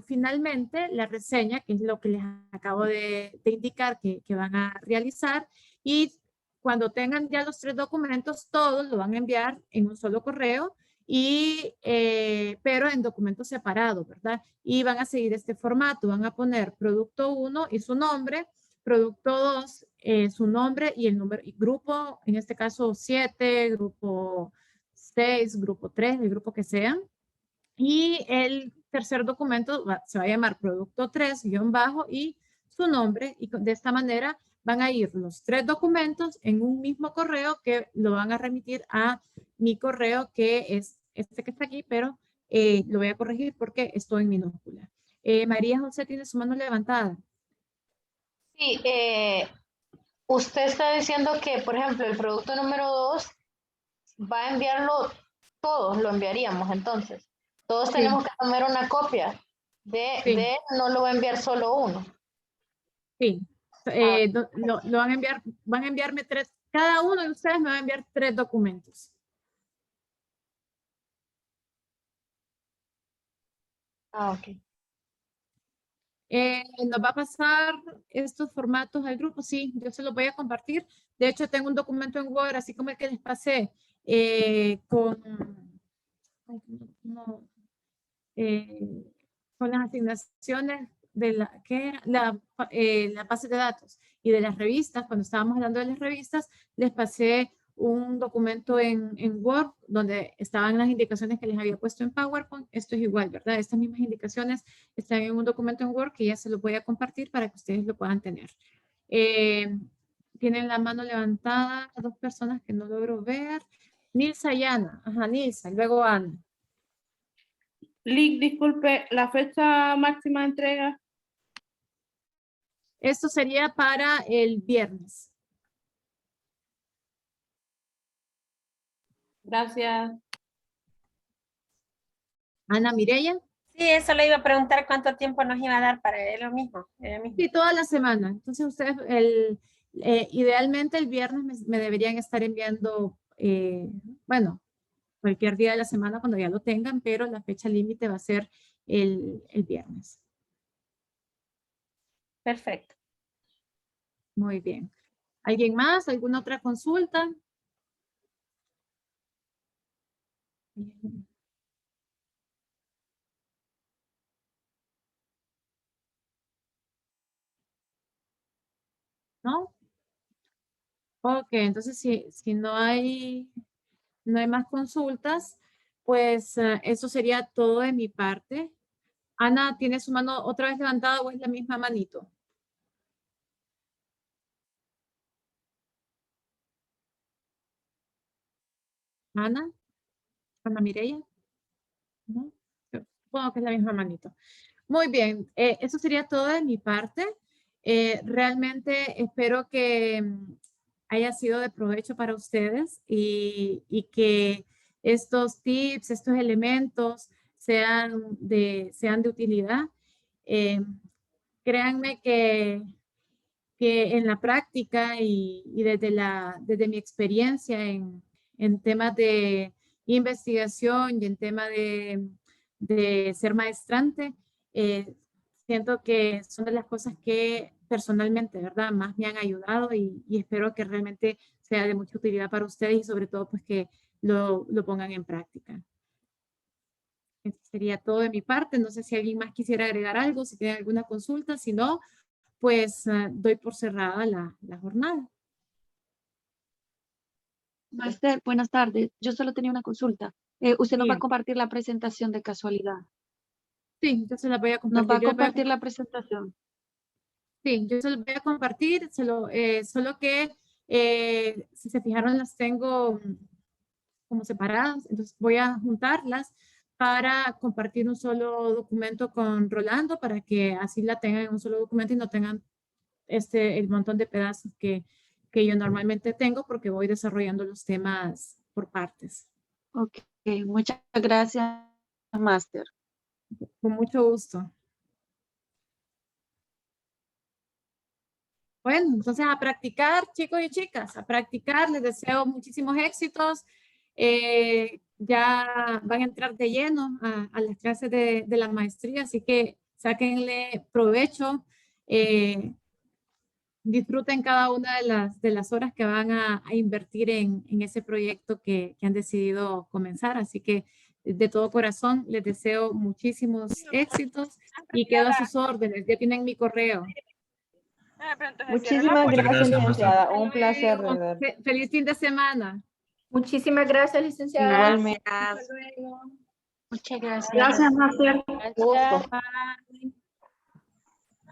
finalmente, la reseña, que es lo que les acabo de indicar que van a realizar. Y cuando tengan ya los 3 documentos, todos lo van a enviar en un solo correo, pero en documentos separados, ¿verdad? Y van a seguir este formato, van a poner producto 1 y su nombre, producto 2, su nombre y el número, y grupo, en este caso 7, grupo 6, grupo 3, el grupo que sea. Y el tercer documento se va a llamar producto 3, guión bajo, y su nombre, y de esta manera van a ir los 3 documentos en un mismo correo que lo van a remitir a mi correo, que es este que está aquí, pero lo voy a corregir porque estoy en minúscula. María José tiene su mano levantada. Sí, usted está diciendo que, por ejemplo, el producto número 2 va a enviarlo, todos lo enviaríamos entonces. Todos Sí. tenemos que tomar una copia de no lo va a enviar solo uno. Sí, lo van a enviarme 3, cada uno de ustedes me va a enviar 3 documentos. Ok. ¿Nos va a pasar estos formatos al grupo? Sí, yo se los voy a compartir. De hecho, tengo un documento en Word, así como el que les pasé, con las asignaciones de la base de datos y de las revistas. Cuando estábamos hablando de las revistas, les pasé un documento en Word donde estaban las indicaciones que les había puesto en PowerPoint. Esto es igual, ¿verdad? Estas mismas indicaciones están en un documento en Word que ya se los voy a compartir para que ustedes lo puedan tener. Tienen la mano levantada a 2 personas que no logro ver. Nilsa y Ana. Ajá, Nilsa, luego Ana. Lick, disculpe, la fecha máxima de entrega. Esto sería para el viernes. Gracias. Ana Mireya. Sí, eso le iba a preguntar cuánto tiempo nos iba a dar para lo mismo. Sí, toda la semana. Entonces ustedes, idealmente el viernes me deberían estar enviando, bueno, cualquier día de la semana cuando ya lo tengan, pero la fecha límite va a ser el viernes. Perfecto. Muy bien. ¿Alguien más? ¿Alguna otra consulta? ¿No? Ok, entonces si no hay más consultas, pues eso sería todo de mi parte. Ana, ¿tiene su mano otra vez levantada o es la misma manito? Ana, Ana Mireya. ¿No? Supongo que es la misma manito. Muy bien, eso sería todo de mi parte. Realmente espero que haya sido de provecho para ustedes y que estos tips, estos elementos sean de utilidad. Créanme que en la práctica y desde mi experiencia en temas de investigación y en tema de ser maestrante, siento que son de las cosas que personalmente, ¿verdad?, más me han ayudado y espero que realmente sea de mucha utilidad para ustedes y sobre todo pues que lo pongan en práctica. Eso sería todo de mi parte. No sé si alguien más quisiera agregar algo, si tienen alguna consulta, si no, pues doy por cerrada la jornada. Master, buenas tardes. Yo solo tenía una consulta. ¿Usted nos va a Bien. compartir la presentación de casualidad? Sí, yo se la voy a compartir. ¿Nos va a Yo les voy a compartir la presentación? Sí, yo se lo voy a compartir, solo que si se fijaron las tengo como separadas, entonces voy a juntarlas para compartir un solo documento con Rolando para que así la tengan en un solo documento y no tengan el montón de pedazos que yo normalmente tengo porque voy desarrollando los temas por partes. Ok, muchas gracias, Master. Con mucho gusto. Bueno, entonces a practicar, chicos y chicas, a practicar. Les deseo muchísimos éxitos. Ya van a entrar de lleno a las clases de la maestría, así que sáquenle provecho. Disfruten cada una de las horas que van a invertir en ese proyecto que han decidido comenzar. Así que de todo corazón les deseo muchísimos éxitos y quedo a sus órdenes. Ya tienen mi correo. Muchísimas gracias, licenciada. Un placer, de verdad. Feliz fin de semana. Muchísimas gracias, licenciada. Igualmente. Hasta luego. Muchas gracias. Gracias, Master. Gusto. Bye.